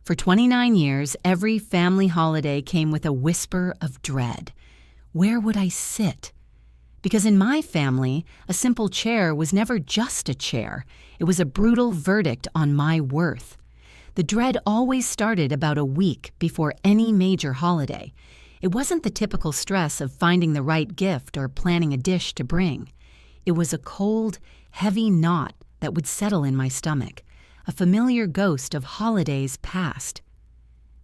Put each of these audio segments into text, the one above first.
For 29 years, every family holiday came with a whisper of dread. Where would I sit? Because in my family, a simple chair was never just a chair. It was a brutal verdict on my worth. The dread always started about a week before any major holiday. It wasn't the typical stress of finding the right gift or planning a dish to bring. It was a cold, heavy knot that would settle in my stomach, a familiar ghost of holidays past.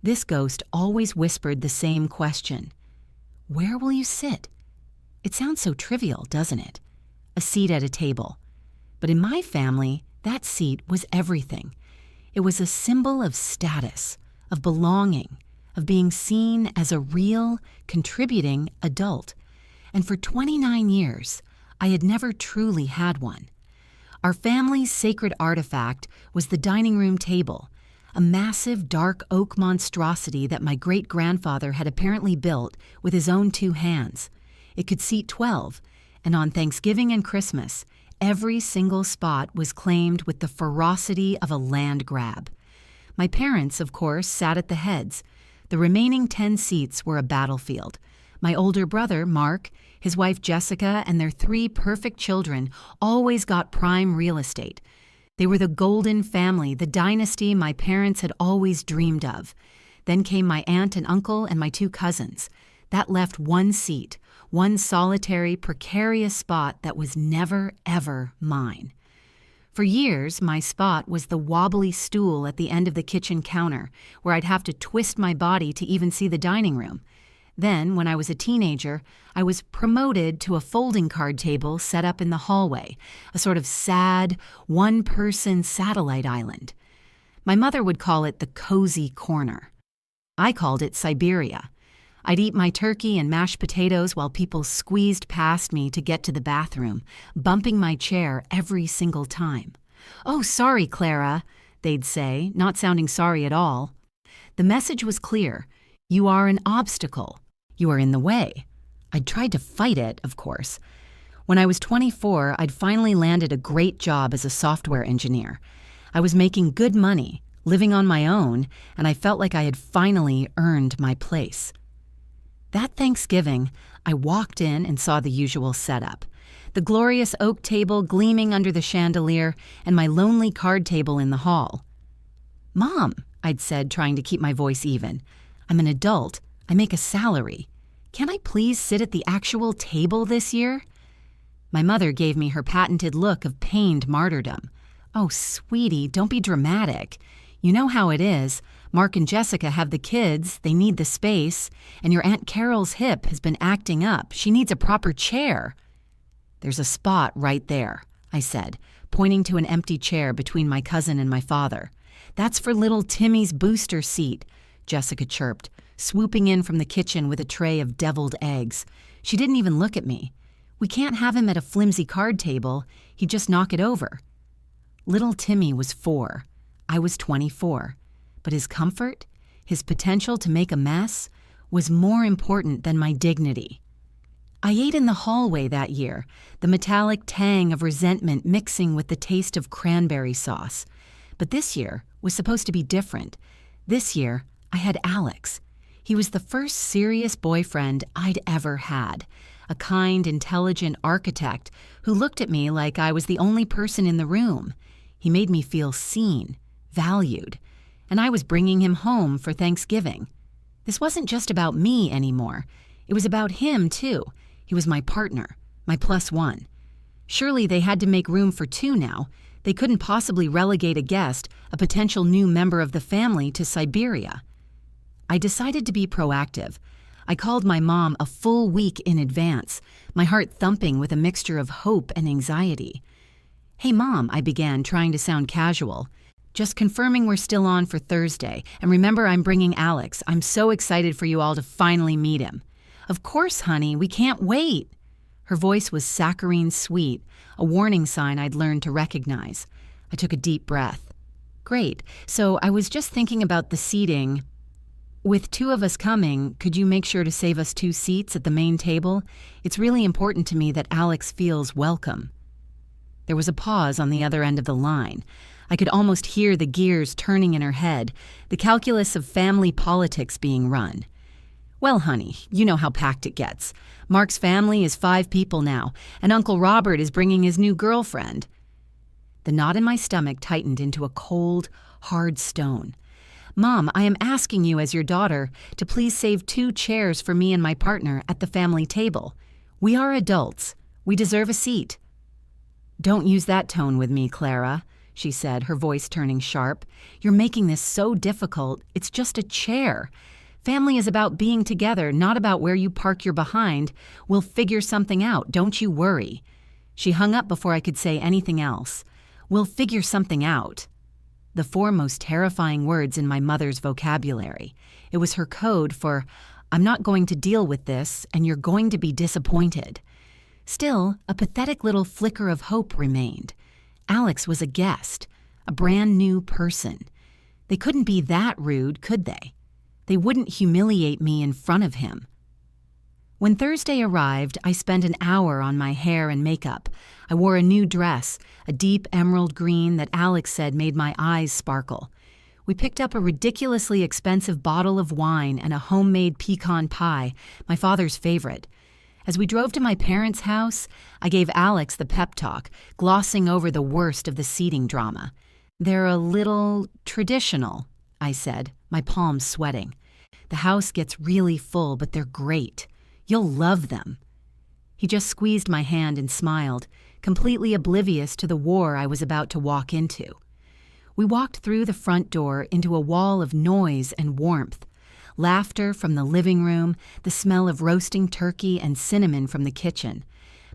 This ghost always whispered the same question. Where will you sit? It sounds so trivial, doesn't it? A seat at a table. But in my family, that seat was everything. It was a symbol of status, of belonging, of being seen as a real, contributing adult. And for 29 years, I had never truly had one. Our family's sacred artifact was the dining room table, a massive dark oak monstrosity that my great-grandfather had apparently built with his own 2 hands. It could seat 12, and on Thanksgiving and Christmas, every single spot was claimed with the ferocity of a land grab. My parents, of course, sat at the heads. The remaining 10 seats were a battlefield. My older brother, Mark, his wife Jessica, and their 3 perfect children always got prime real estate. They were the golden family, the dynasty my parents had always dreamed of. Then came my aunt and uncle and my 2 cousins. That left 1 seat, one solitary, precarious spot that was never, ever mine. For years, my spot was the wobbly stool at the end of the kitchen counter, where I'd have to twist my body to even see the dining room. Then, when I was a teenager, I was promoted to a folding card table set up in the hallway, a sort of sad, one-person satellite island. My mother would call it the cozy corner. I called it Siberia. I'd eat my turkey and mashed potatoes while people squeezed past me to get to the bathroom, bumping my chair every single time. "Oh, sorry, Clara," they'd say, not sounding sorry at all. The message was clear. You are an obstacle. You are in the way. I'd tried to fight it, of course. When I was 24, I'd finally landed a great job as a software engineer. I was making good money, living on my own, and I felt like I had finally earned my place. That Thanksgiving, I walked in and saw the usual setup. The glorious oak table gleaming under the chandelier and my lonely card table in the hall. "Mom," I'd said, trying to keep my voice even, "I'm an adult. I make a salary. Can I please sit at the actual table this year?" My mother gave me her patented look of pained martyrdom. "Oh, sweetie, don't be dramatic. You know how it is. Mark and Jessica have the kids, they need the space, and your Aunt Carol's hip has been acting up. She needs a proper chair." "There's a spot right there," I said, pointing to an empty chair between my cousin and my father. "That's for little Timmy's booster seat," Jessica chirped, swooping in from the kitchen with a tray of deviled eggs. She didn't even look at me. "We can't have him at a flimsy card table. He'd just knock it over." Little Timmy was 4. I was 24. But his comfort, his potential to make a mess, was more important than my dignity. I ate in the hallway that year, the metallic tang of resentment mixing with the taste of cranberry sauce. But this year was supposed to be different. This year, I had Alex. He was the first serious boyfriend I'd ever had, a kind, intelligent architect who looked at me like I was the only person in the room. He made me feel seen, valued, and I was bringing him home for Thanksgiving. This wasn't just about me anymore. It was about him, too. He was my partner, my +1. Surely they had to make room for 2 now. They couldn't possibly relegate a guest, a potential new member of the family, to Siberia. I decided to be proactive. I called my mom a full week in advance, my heart thumping with a mixture of hope and anxiety. "Hey, Mom," I began, trying to sound casual. "Just confirming we're still on for Thursday. And remember, I'm bringing Alex. I'm so excited for you all to finally meet him." "Of course, honey. We can't wait." Her voice was saccharine sweet, a warning sign I'd learned to recognize. I took a deep breath. "Great. So I was just thinking about the seating. With 2 of us coming, could you make sure to save us 2 seats at the main table? It's really important to me that Alex feels welcome." There was a pause on the other end of the line. I could almost hear the gears turning in her head, the calculus of family politics being run. Well, honey, you know how packed it gets. Mark's family is 5 people now, and Uncle Robert is bringing his new girlfriend. The knot in my stomach tightened into a cold, hard stone. Mom, I am asking you as your daughter to please save 2 chairs for me and my partner at the family table. We are adults. We deserve a seat. Don't use that tone with me, Clara, she said, her voice turning sharp. You're making this so difficult. It's just a chair. Family is about being together, not about where you park your behind. We'll figure something out, don't you worry. She hung up before I could say anything else. We'll figure something out. The 4 most terrifying words in my mother's vocabulary. It was her code for, I'm not going to deal with this, and you're going to be disappointed. Still, a pathetic little flicker of hope remained. Alex was a guest, a brand new person. They couldn't be that rude, could they? They wouldn't humiliate me in front of him. When Thursday arrived, I spent an hour on my hair and makeup. I wore a new dress, a deep emerald green that Alex said made my eyes sparkle. We picked up a ridiculously expensive bottle of wine and a homemade pecan pie, my father's favorite. As we drove to my parents' house, I gave Alex the pep talk, glossing over the worst of the seating drama. They're a little traditional, I said, my palms sweating. The house gets really full, but they're great. You'll love them. He just squeezed my hand and smiled, completely oblivious to the war I was about to walk into. We walked through the front door into a wall of noise and warmth. Laughter from the living room, the smell of roasting turkey and cinnamon from the kitchen.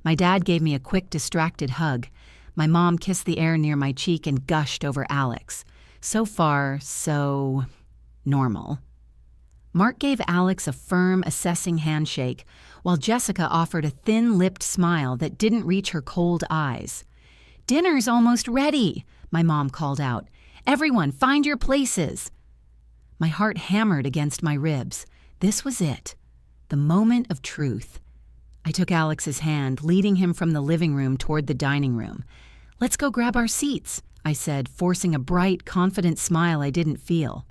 My dad gave me a quick, distracted hug. My mom kissed the air near my cheek and gushed over Alex. So far, so normal. Mark gave Alex a firm, assessing handshake, while Jessica offered a thin-lipped smile that didn't reach her cold eyes. "Dinner's almost ready," my mom called out. "Everyone, find your places." My heart hammered against my ribs. This was it, the moment of truth. I took Alex's hand, leading him from the living room toward the dining room. "Let's go grab our seats," I said, forcing a bright, confident smile I didn't feel.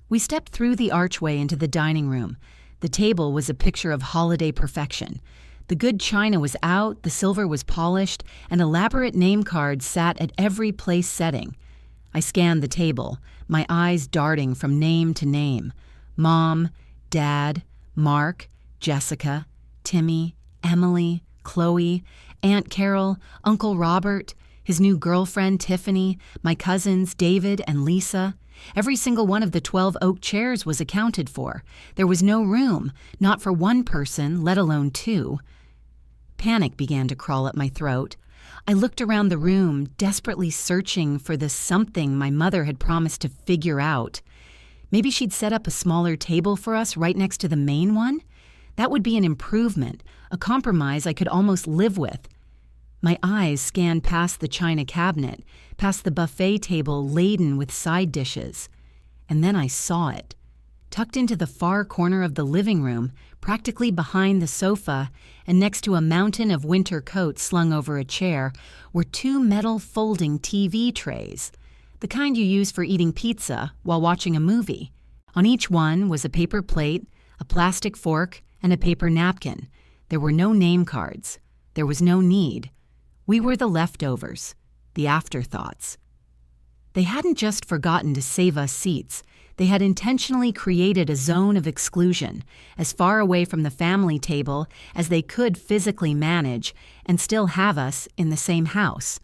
We stepped through the archway into the dining room. The table was a picture of holiday perfection. The good china was out, the silver was polished, and elaborate name cards sat at every place setting. I scanned the table, my eyes darting from name to name. Mom, Dad, Mark, Jessica, Timmy, Emily, Chloe, Aunt Carol, Uncle Robert, his new girlfriend Tiffany, my cousins David and Lisa. Every single one of the 12 oak chairs was accounted for. There was no room, not for one person, let alone 2. Panic began to crawl at my throat. I looked around the room, desperately searching for the something my mother had promised to figure out. Maybe she'd set up a smaller table for us right next to the main one? That would be an improvement, a compromise I could almost live with. My eyes scanned past the china cabinet, past the buffet table laden with side dishes. And then I saw it. Tucked into the far corner of the living room, practically behind the sofa, and next to a mountain of winter coats slung over a chair, were 2 metal folding TV trays, the kind you use for eating pizza while watching a movie. On each one was a paper plate, a plastic fork, and a paper napkin. There were no name cards. There was no need. We were the leftovers, the afterthoughts. They hadn't just forgotten to save us seats. They had intentionally created a zone of exclusion, as far away from the family table as they could physically manage, and still have us in the same house.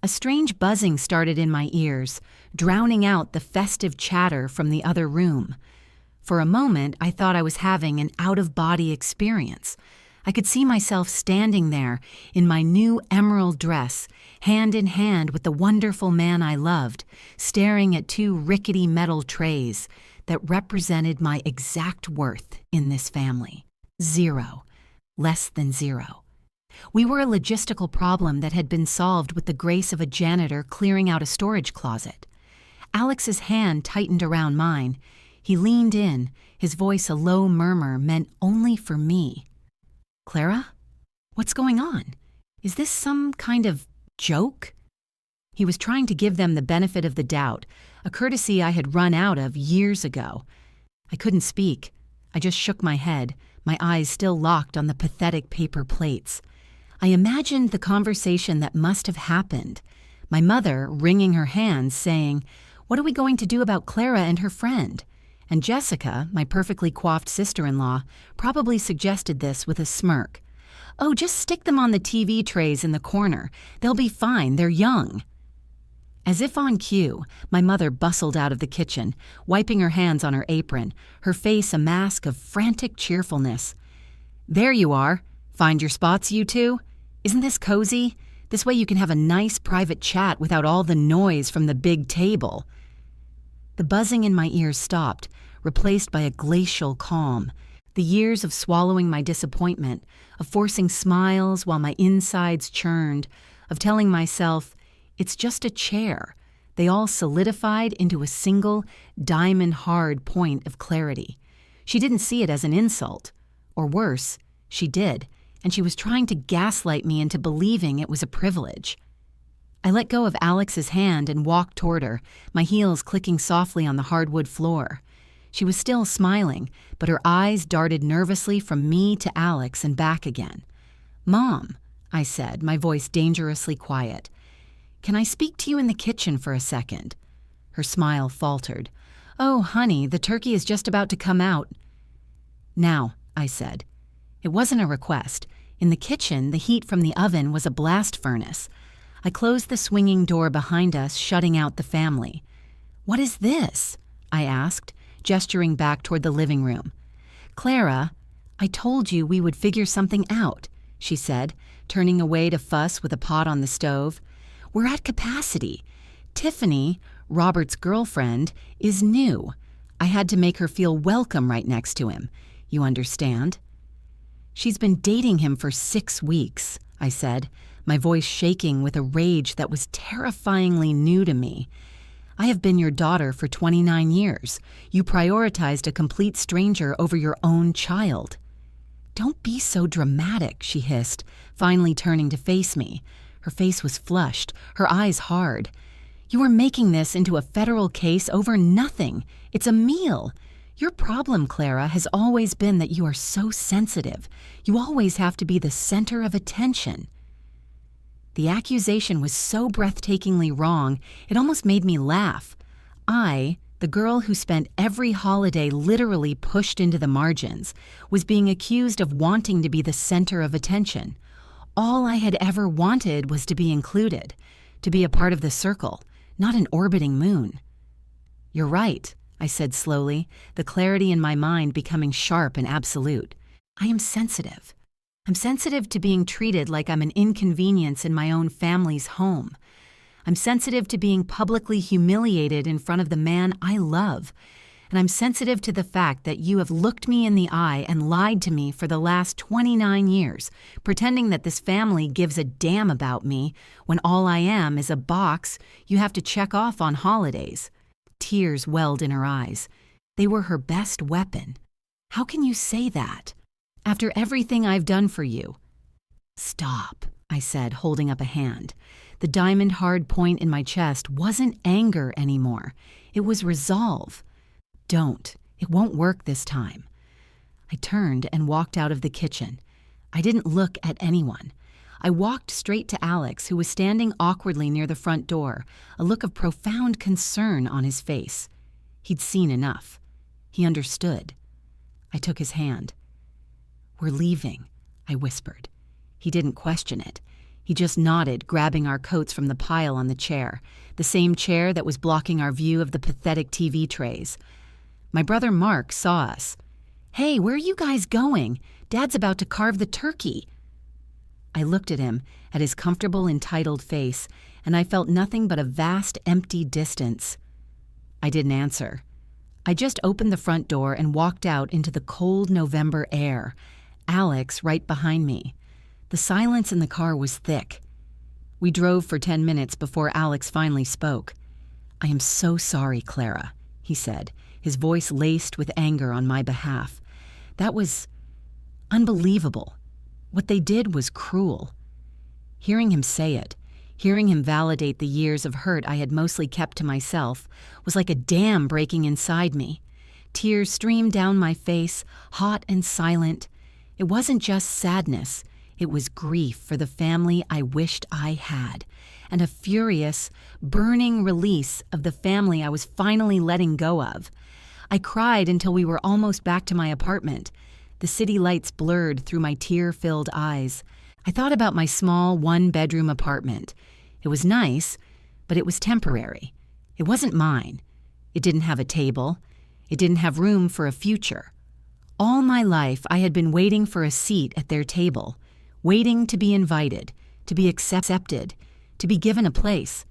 A strange buzzing started in my ears, drowning out the festive chatter from the other room. For a moment, I thought I was having an out-of-body experience. I could see myself standing there in my new emerald dress, hand in hand with the wonderful man I loved, staring at 2 rickety metal trays that represented my exact worth in this family. 0. Less than 0. We were a logistical problem that had been solved with the grace of a janitor clearing out a storage closet. Alex's hand tightened around mine. He leaned in, his voice a low murmur meant only for me. "Clara? What's going on? Is this some kind of joke?" He was trying to give them the benefit of the doubt, a courtesy I had run out of years ago. I couldn't speak. I just shook my head, my eyes still locked on the pathetic paper plates. I imagined the conversation that must have happened. My mother, wringing her hands, saying, "What are we going to do about Clara and her friend?" And Jessica, my perfectly coiffed sister-in-law, probably suggested this with a smirk. "Oh, just stick them on the TV trays in the corner. They'll be fine, they're young." As if on cue, my mother bustled out of the kitchen, wiping her hands on her apron, her face a mask of frantic cheerfulness. "There you are. Find your spots, you two? Isn't this cozy? This way you can have a nice private chat without all the noise from the big table." The buzzing in my ears stopped, replaced by a glacial calm. The years of swallowing my disappointment, of forcing smiles while my insides churned, of telling myself, "It's just a chair," they all solidified into a single, diamond-hard point of clarity. She didn't see it as an insult. Or worse, she did, and she was trying to gaslight me into believing it was a privilege. I let go of Alex's hand and walked toward her, my heels clicking softly on the hardwood floor. She was still smiling, but her eyes darted nervously from me to Alex and back again. "Mom," I said, my voice dangerously quiet, "can I speak to you in the kitchen for a second?" Her smile faltered. "Oh, honey, the turkey is just about to come out." "Now," I said. It wasn't a request. In the kitchen, the heat from the oven was a blast furnace. I closed the swinging door behind us, shutting out the family. "What is this?" I asked, gesturing back toward the living room. "Clara, I told you we would figure something out," she said, turning away to fuss with a pot on the stove. "We're at capacity. Tiffany, Robert's girlfriend, is new. I had to make her feel welcome right next to him. You understand?" "She's been dating him for 6 weeks," I said, my voice shaking with a rage that was terrifyingly new to me. "I have been your daughter for 29 years. You prioritized a complete stranger over your own child." "Don't be so dramatic," she hissed, finally turning to face me. Her face was flushed, her eyes hard. "You are making this into a federal case over nothing. It's a meal. Your problem, Clara, has always been that you are so sensitive. You always have to be the center of attention." The accusation was so breathtakingly wrong, it almost made me laugh. I, the girl who spent every holiday literally pushed into the margins, was being accused of wanting to be the center of attention. All I had ever wanted was to be included, to be a part of the circle, not an orbiting moon. "You're right," I said slowly, the clarity in my mind becoming sharp and absolute. "I am sensitive. I'm sensitive to being treated like I'm an inconvenience in my own family's home. I'm sensitive to being publicly humiliated in front of the man I love. And I'm sensitive to the fact that you have looked me in the eye and lied to me for the last 29 years, pretending that this family gives a damn about me when all I am is a box you have to check off on holidays." Tears welled in her eyes. They were her best weapon. "How can you say that? After everything I've done for you." "Stop," I said, holding up a hand. The diamond-hard point in my chest wasn't anger anymore. It was resolve. "Don't. It won't work this time." I turned and walked out of the kitchen. I didn't look at anyone. I walked straight to Alex, who was standing awkwardly near the front door, a look of profound concern on his face. He'd seen enough. He understood. I took his hand. "We're leaving," I whispered. He didn't question it. He just nodded, grabbing our coats from the pile on the chair, the same chair that was blocking our view of the pathetic TV trays. My brother Mark saw us. "Hey, where are you guys going? Dad's about to carve the turkey." I looked at him, at his comfortable, entitled face, and I felt nothing but a vast, empty distance. I didn't answer. I just opened the front door and walked out into the cold November air, Alex right behind me. The silence in the car was thick. We drove for 10 minutes before Alex finally spoke. "I am so sorry, Clara," he said, his voice laced with anger on my behalf. "That was unbelievable. What they did was cruel." Hearing him say it, Hearing him validate the years of hurt I had mostly kept to myself was like a dam breaking inside me. Tears streamed down my face, hot and silent. It wasn't just sadness. It was grief for the family I wished I had, and a furious, burning release of the family I was finally letting go of. I cried until we were almost back to my apartment. The city lights blurred through my tear-filled eyes. I thought about my small one-bedroom apartment. It was nice, but it was temporary. It wasn't mine. It didn't have a table. It didn't have room for a future. All my life I had been waiting for a seat at their table, waiting to be invited, to be accepted, to be given a place.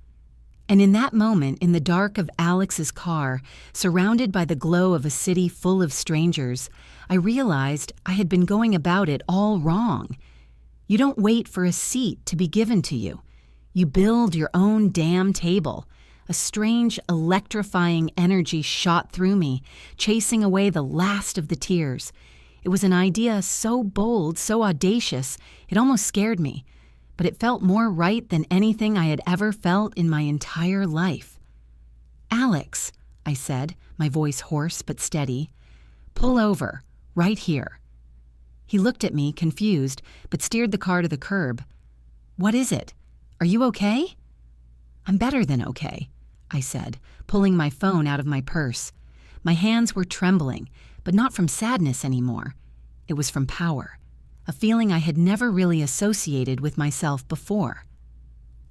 And in that moment, in the dark of Alex's car, surrounded by the glow of a city full of strangers, I realized I had been going about it all wrong. You don't wait for a seat to be given to you. You build your own damn table. A strange, electrifying energy shot through me, chasing away the last of the tears. It was an idea so bold, so audacious, it almost scared me. But it felt more right than anything I had ever felt in my entire life. "Alex," I said, my voice hoarse but steady, "pull over, right here." He looked at me, confused, but steered the car to the curb. "What is it? Are you okay?" "I'm better than okay," I said, pulling my phone out of my purse. My hands were trembling, but not from sadness anymore. It was from power, a feeling I had never really associated with myself before.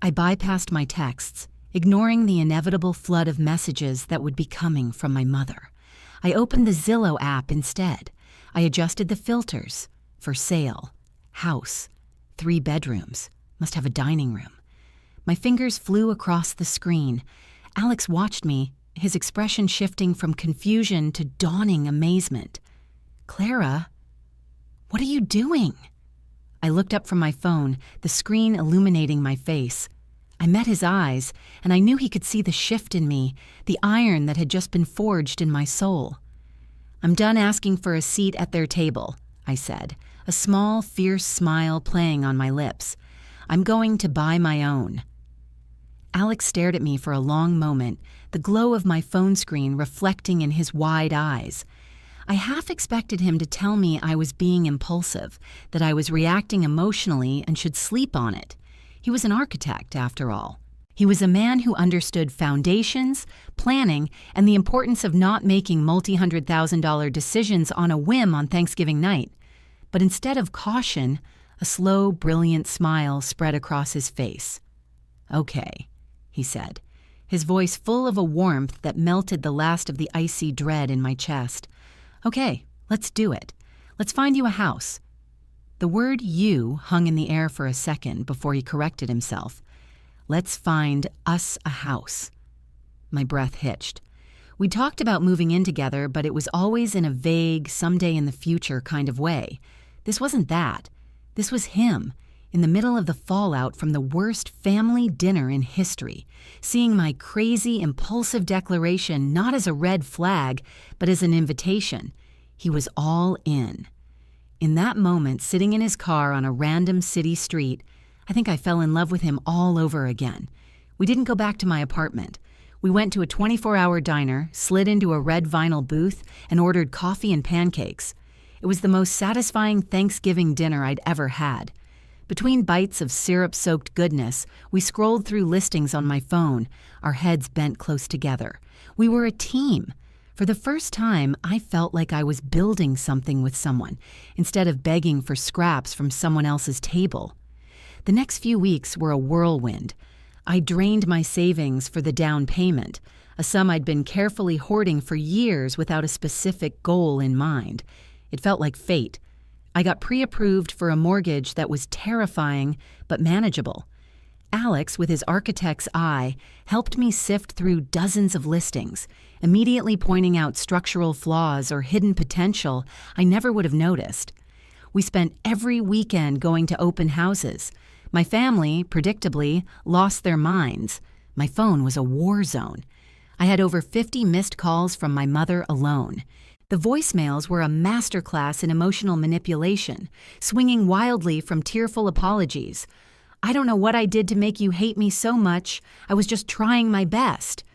I bypassed my texts, ignoring the inevitable flood of messages that would be coming from my mother. I opened the Zillow app instead. I adjusted the filters. For sale. House. 3 bedrooms. Must have a dining room. My fingers flew across the screen. Alex watched me, his expression shifting from confusion to dawning amazement. "Clara, what are you doing?" I looked up from my phone, the screen illuminating my face. I met his eyes, and I knew he could see the shift in me, the iron that had just been forged in my soul. "I'm done asking for a seat at their table," I said, a small, fierce smile playing on my lips. "I'm going to buy my own." Alex stared at me for a long moment, the glow of my phone screen reflecting in his wide eyes. I half expected him to tell me I was being impulsive, that I was reacting emotionally and should sleep on it. He was an architect, after all. He was a man who understood foundations, planning, and the importance of not making multi-$100,000 decisions on a whim on Thanksgiving night. But instead of caution, a slow, brilliant smile spread across his face. "Okay," he said, his voice full of a warmth that melted the last of the icy dread in my chest. "Okay, let's do it. Let's find you a house." The word "you" hung in the air for a second before he corrected himself. "Let's find us a house." My breath hitched. We talked about moving in together, but it was always in a vague, someday in the future kind of way. This wasn't that. This was him, in the middle of the fallout from the worst family dinner in history, seeing my crazy, impulsive declaration not as a red flag, but as an invitation. He was all in. In that moment, sitting in his car on a random city street, I think I fell in love with him all over again. We didn't go back to my apartment. We went to a 24-hour diner, slid into a red vinyl booth, and ordered coffee and pancakes. It was the most satisfying Thanksgiving dinner I'd ever had. Between bites of syrup-soaked goodness, we scrolled through listings on my phone, our heads bent close together. We were a team. For the first time, I felt like I was building something with someone, instead of begging for scraps from someone else's table. The next few weeks were a whirlwind. I drained my savings for the down payment, a sum I'd been carefully hoarding for years without a specific goal in mind. It felt like fate. I got pre-approved for a mortgage that was terrifying but manageable. Alex, with his architect's eye, helped me sift through dozens of listings, immediately pointing out structural flaws or hidden potential I never would have noticed. We spent every weekend going to open houses. My family, predictably, lost their minds. My phone was a war zone. I had over 50 missed calls from my mother alone. The voicemails were a masterclass in emotional manipulation, swinging wildly from tearful apologies. I don't know what I did to make you hate me so much. I was just trying my best.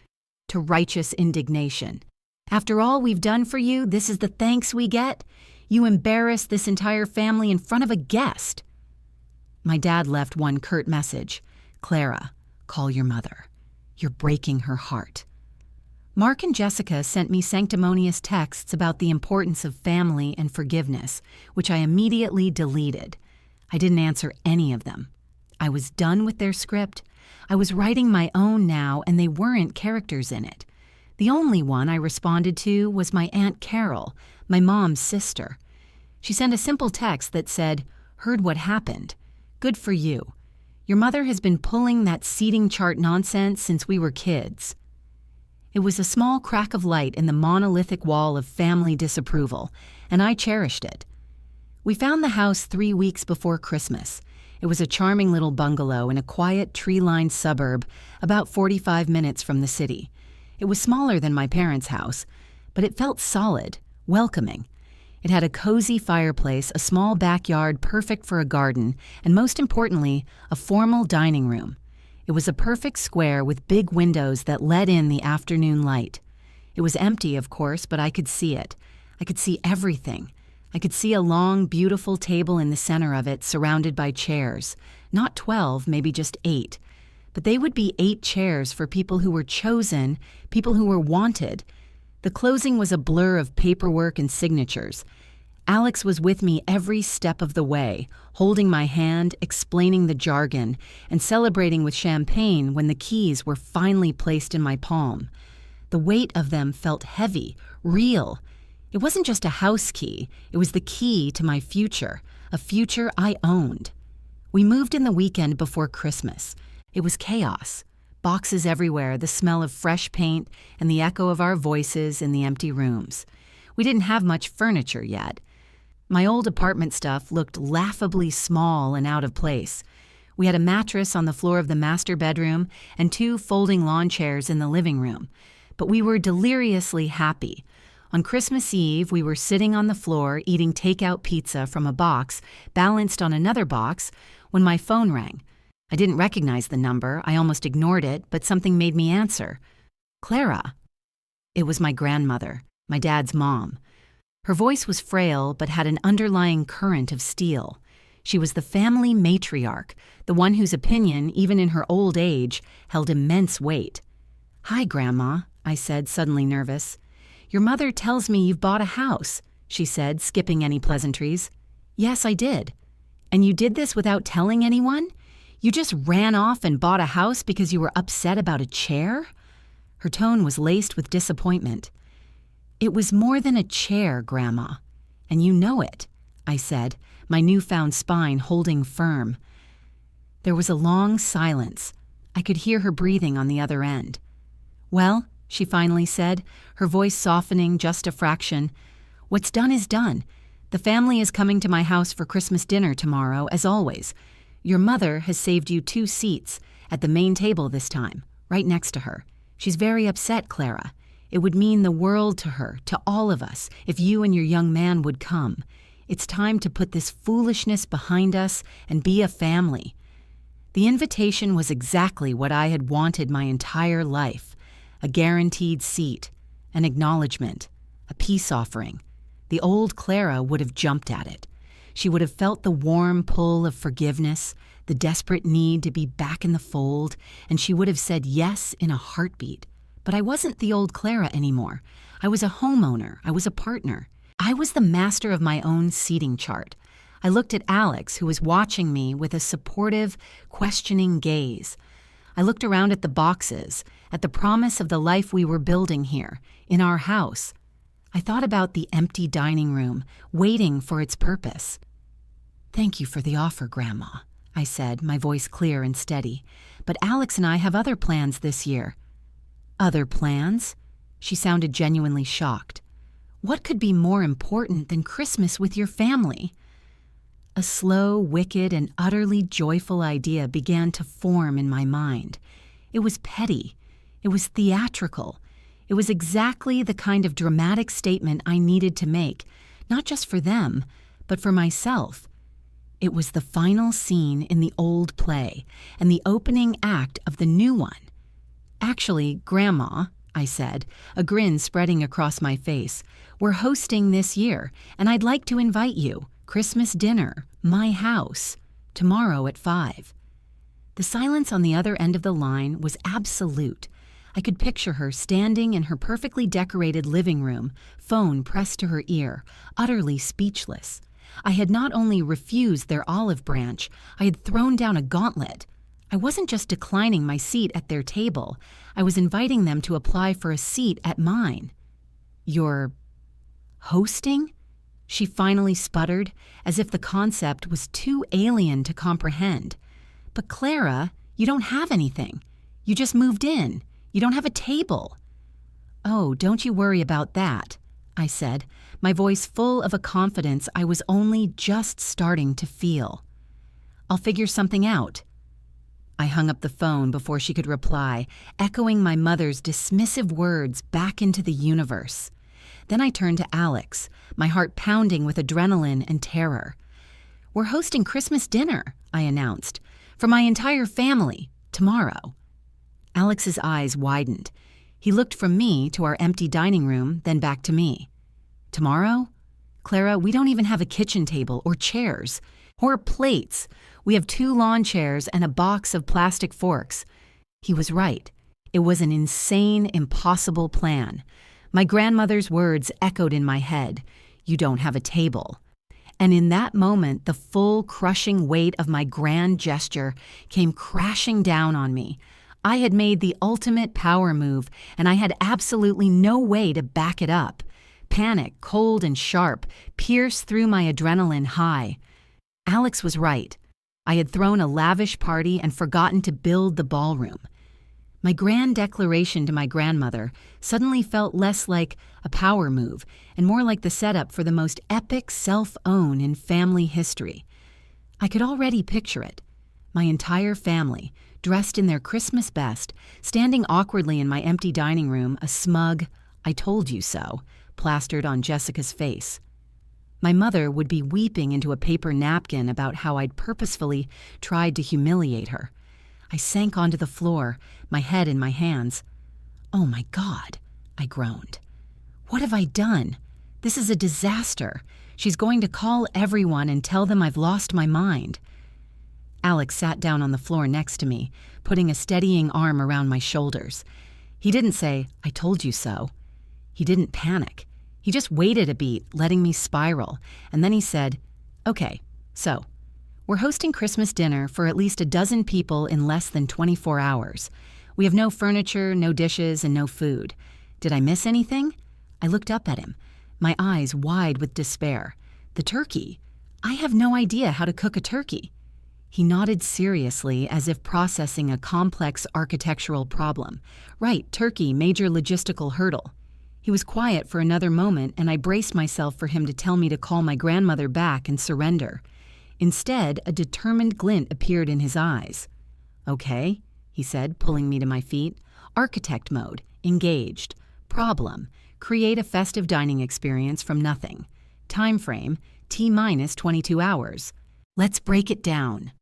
To righteous indignation. After all we've done for you, this is the thanks we get? You embarrassed this entire family in front of a guest. My dad left one curt message. Clara, call your mother. You're breaking her heart. Mark and Jessica sent me sanctimonious texts about the importance of family and forgiveness, which I immediately deleted. I didn't answer any of them. I was done with their script. I was writing my own now, and they weren't characters in it. The only one I responded to was my Aunt Carol, my mom's sister. She sent a simple text that said, "Heard what happened. Good for you. Your mother has been pulling that seating chart nonsense since we were kids." It was a small crack of light in the monolithic wall of family disapproval, and I cherished it. We found the house 3 weeks before Christmas. It was a charming little bungalow in a quiet, tree-lined suburb about 45 minutes from the city. It was smaller than my parents' house, but it felt solid, welcoming. It had a cozy fireplace, a small backyard perfect for a garden, and most importantly, a formal dining room. It was a perfect square with big windows that let in the afternoon light. It was empty, of course, but I could see it. I could see everything. I could see a long, beautiful table in the center of it, surrounded by chairs. Not 12, maybe just 8. But they would be 8 chairs for people who were chosen, people who were wanted. The closing was a blur of paperwork and signatures. Alex was with me every step of the way, holding my hand, explaining the jargon, and celebrating with champagne when the keys were finally placed in my palm. The weight of them felt heavy, real. It wasn't just a house key, it was the key to my future, a future I owned. We moved in the weekend before Christmas. It was chaos. Boxes everywhere, the smell of fresh paint, and the echo of our voices in the empty rooms. We didn't have much furniture yet. My old apartment stuff looked laughably small and out of place. We had a mattress on the floor of the master bedroom and 2 folding lawn chairs in the living room. But we were deliriously happy. On Christmas Eve, we were sitting on the floor eating takeout pizza from a box balanced on another box when my phone rang. I didn't recognize the number. I almost ignored it, but something made me answer. Clara. It was my grandmother, my dad's mom. Her voice was frail, but had an underlying current of steel. She was the family matriarch, the one whose opinion, even in her old age, held immense weight. "Hi, Grandma," I said, suddenly nervous. "Your mother tells me you've bought a house," she said, skipping any pleasantries. "Yes, I did." "And you did this without telling anyone? You just ran off and bought a house because you were upset about a chair?" Her tone was laced with disappointment. "It was more than a chair, Grandma, and you know it," I said, my newfound spine holding firm. There was a long silence. I could hear her breathing on the other end. "Well," she finally said, her voice softening just a fraction, "what's done is done. The family is coming to my house for Christmas dinner tomorrow, as always. Your mother has saved you 2 seats, at the main table this time, right next to her. She's very upset, Clara. It would mean the world to her, to all of us, if you and your young man would come. It's time to put this foolishness behind us and be a family." The invitation was exactly what I had wanted my entire life. A guaranteed seat, an acknowledgement, a peace offering. The old Clara would have jumped at it. She would have felt the warm pull of forgiveness, the desperate need to be back in the fold, and she would have said yes in a heartbeat. But I wasn't the old Clara anymore. I was a homeowner. I was a partner. I was the master of my own seating chart. I looked at Alex, who was watching me with a supportive, questioning gaze. I looked around at the boxes, at the promise of the life we were building here, in our house. I thought about the empty dining room, waiting for its purpose. "Thank you for the offer, Grandma," I said, my voice clear and steady. "But Alex and I have other plans this year." "Other plans?" She sounded genuinely shocked. "What could be more important than Christmas with your family?" A slow, wicked, and utterly joyful idea began to form in my mind. It was petty. It was theatrical. It was exactly the kind of dramatic statement I needed to make, not just for them, but for myself. It was the final scene in the old play and the opening act of the new one. "Actually, Grandma," I said, a grin spreading across my face, "we're hosting this year, and I'd like to invite you. Christmas dinner, my house, tomorrow at 5. The silence on the other end of the line was absolute. I could picture her standing in her perfectly decorated living room, phone pressed to her ear, utterly speechless. I had not only refused their olive branch, I had thrown down a gauntlet. I wasn't just declining my seat at their table, I was inviting them to apply for a seat at mine. "You're hosting?" she finally sputtered, as if the concept was too alien to comprehend. "But Clara, you don't have anything. You just moved in. You don't have a table." "Oh, don't you worry about that," I said, my voice full of a confidence I was only just starting to feel. "I'll figure something out." I hung up the phone before she could reply, echoing my mother's dismissive words back into the universe. Then I turned to Alex, my heart pounding with adrenaline and terror. "We're hosting Christmas dinner," I announced, "for my entire family, tomorrow." Alex's eyes widened. He looked from me to our empty dining room, then back to me. "Tomorrow? Clara, we don't even have a kitchen table or chairs. Or plates. We have 2 lawn chairs and a box of plastic forks." He was right. It was an insane, impossible plan. My grandmother's words echoed in my head. "You don't have a table." And in that moment, the full, crushing weight of my grand gesture came crashing down on me. I had made the ultimate power move, and I had absolutely no way to back it up. Panic, cold and sharp, pierced through my adrenaline high. Alex was right. I had thrown a lavish party and forgotten to build the ballroom. My grand declaration to my grandmother suddenly felt less like a power move and more like the setup for the most epic self-own in family history. I could already picture it. My entire family, dressed in their Christmas best, standing awkwardly in my empty dining room, a smug "I told you so" plastered on Jessica's face. My mother would be weeping into a paper napkin about how I'd purposefully tried to humiliate her. I sank onto the floor, my head in my hands. "Oh my God," I groaned. "What have I done? This is a disaster. She's going to call everyone and tell them I've lost my mind." Alex sat down on the floor next to me, putting a steadying arm around my shoulders. He didn't say, "I told you so." He didn't panic. He just waited a beat, letting me spiral, and then he said, "Okay, so we're hosting Christmas dinner for at least a dozen people in less than 24 hours. We have no furniture, no dishes, and no food. Did I miss anything?" I looked up at him, my eyes wide with despair. "The turkey? I have no idea how to cook a turkey." He nodded seriously as if processing a complex architectural problem. "Right, turkey, major logistical hurdle." He was quiet for another moment, and I braced myself for him to tell me to call my grandmother back and surrender. Instead, a determined glint appeared in his eyes. "Okay," he said, pulling me to my feet. "Architect mode, engaged. Problem, create a festive dining experience from nothing. Time frame, T-minus 22 hours. Let's break it down."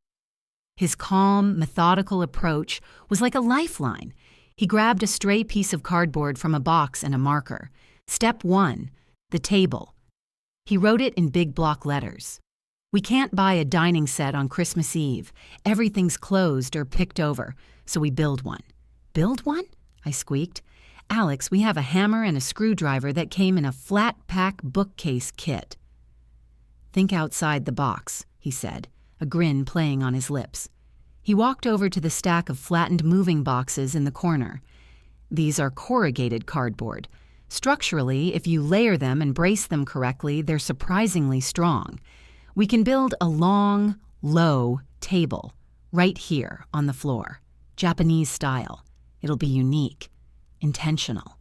His calm, methodical approach was like a lifeline. He grabbed a stray piece of cardboard from a box and a marker. "Step 1, the table." He wrote it in big block letters. "We can't buy a dining set on Christmas Eve. Everything's closed or picked over, so we build one." "Build one?" I squeaked. "Alex, we have a hammer and a screwdriver that came in a flat-pack bookcase kit." "Think outside the box," he said, a grin playing on his lips. He walked over to the stack of flattened moving boxes in the corner. "These are corrugated cardboard. Structurally, if you layer them and brace them correctly, they're surprisingly strong. We can build a long, low table right here on the floor, Japanese style. It'll be unique, intentional."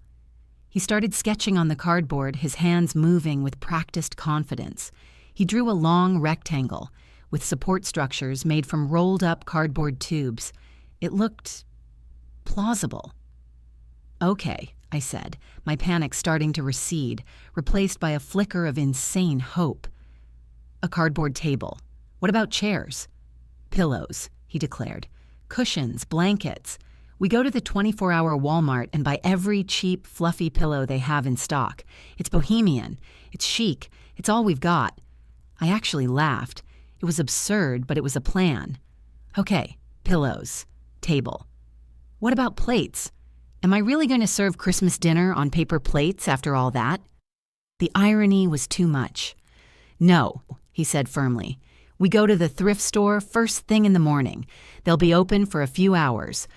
He started sketching on the cardboard, his hands moving with practiced confidence. He drew a long rectangle with support structures made from rolled-up cardboard tubes. It looked plausible. "Okay," I said, my panic starting to recede, replaced by a flicker of insane hope. "A cardboard table. What about chairs? Pillows, he declared. Cushions, blankets. We go to the 24-hour Walmart and buy every cheap, fluffy pillow they have in stock. It's bohemian. It's chic. It's all we've got. I actually laughed. It was absurd, but it was a plan. Okay, pillows. Table. What about plates? Am I really going to serve Christmas dinner on paper plates after all that? The irony was too much. No, he said firmly. We go to the thrift store first thing in the morning. They'll be open for a few hours.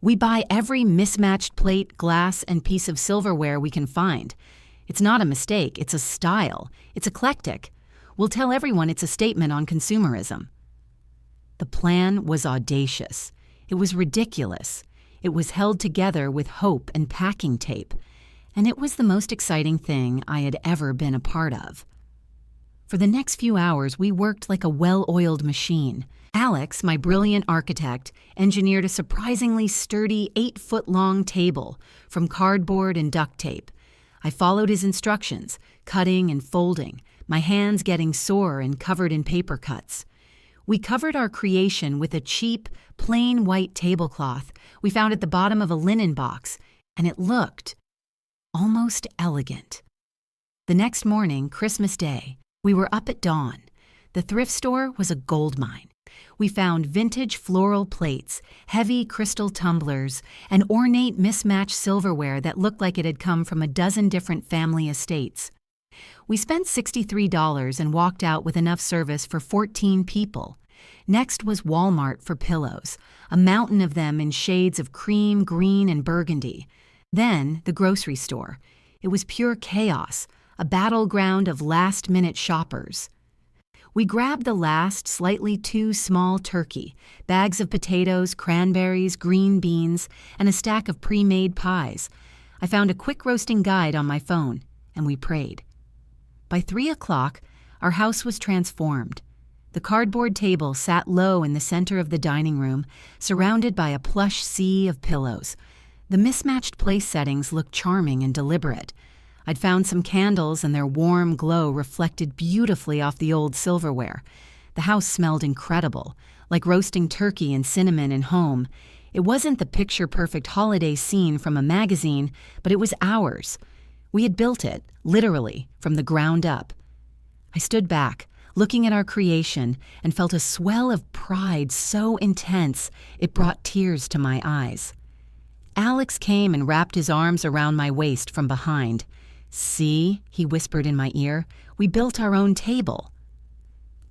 We buy every mismatched plate, glass, and piece of silverware we can find. It's not a mistake, it's a style. It's eclectic. We'll tell everyone it's a statement on consumerism. The plan was audacious. It was ridiculous. It was held together with hope and packing tape. And it was the most exciting thing I had ever been a part of. For the next few hours, we worked like a well-oiled machine. Alex, my brilliant architect, engineered a surprisingly sturdy 8-foot-long table from cardboard and duct tape. I followed his instructions, cutting and folding, my hands getting sore and covered in paper cuts. We covered our creation with a cheap, plain white tablecloth we found at the bottom of a linen box, and it looked almost elegant. The next morning, Christmas Day, we were up at dawn. The thrift store was a goldmine. We found vintage floral plates, heavy crystal tumblers, and ornate mismatched silverware that looked like it had come from a dozen different family estates. We spent $63 and walked out with enough service for 14 people. Next was Walmart for pillows, a mountain of them in shades of cream, green, and burgundy. Then the grocery store. It was pure chaos, a battleground of last-minute shoppers. We grabbed the last, slightly too small turkey, bags of potatoes, cranberries, green beans, and a stack of pre-made pies. I found a quick roasting guide on my phone, and we prayed. By 3 o'clock, our house was transformed. The cardboard table sat low in the center of the dining room, surrounded by a plush sea of pillows. The mismatched place settings looked charming and deliberate. I'd found some candles, and their warm glow reflected beautifully off the old silverware. The house smelled incredible, like roasting turkey and cinnamon and home. It wasn't the picture-perfect holiday scene from a magazine, but it was ours. We had built it, literally, from the ground up. I stood back, looking at our creation, and felt a swell of pride so intense it brought tears to my eyes. Alex came and wrapped his arms around my waist from behind. "See," he whispered in my ear, "we built our own table."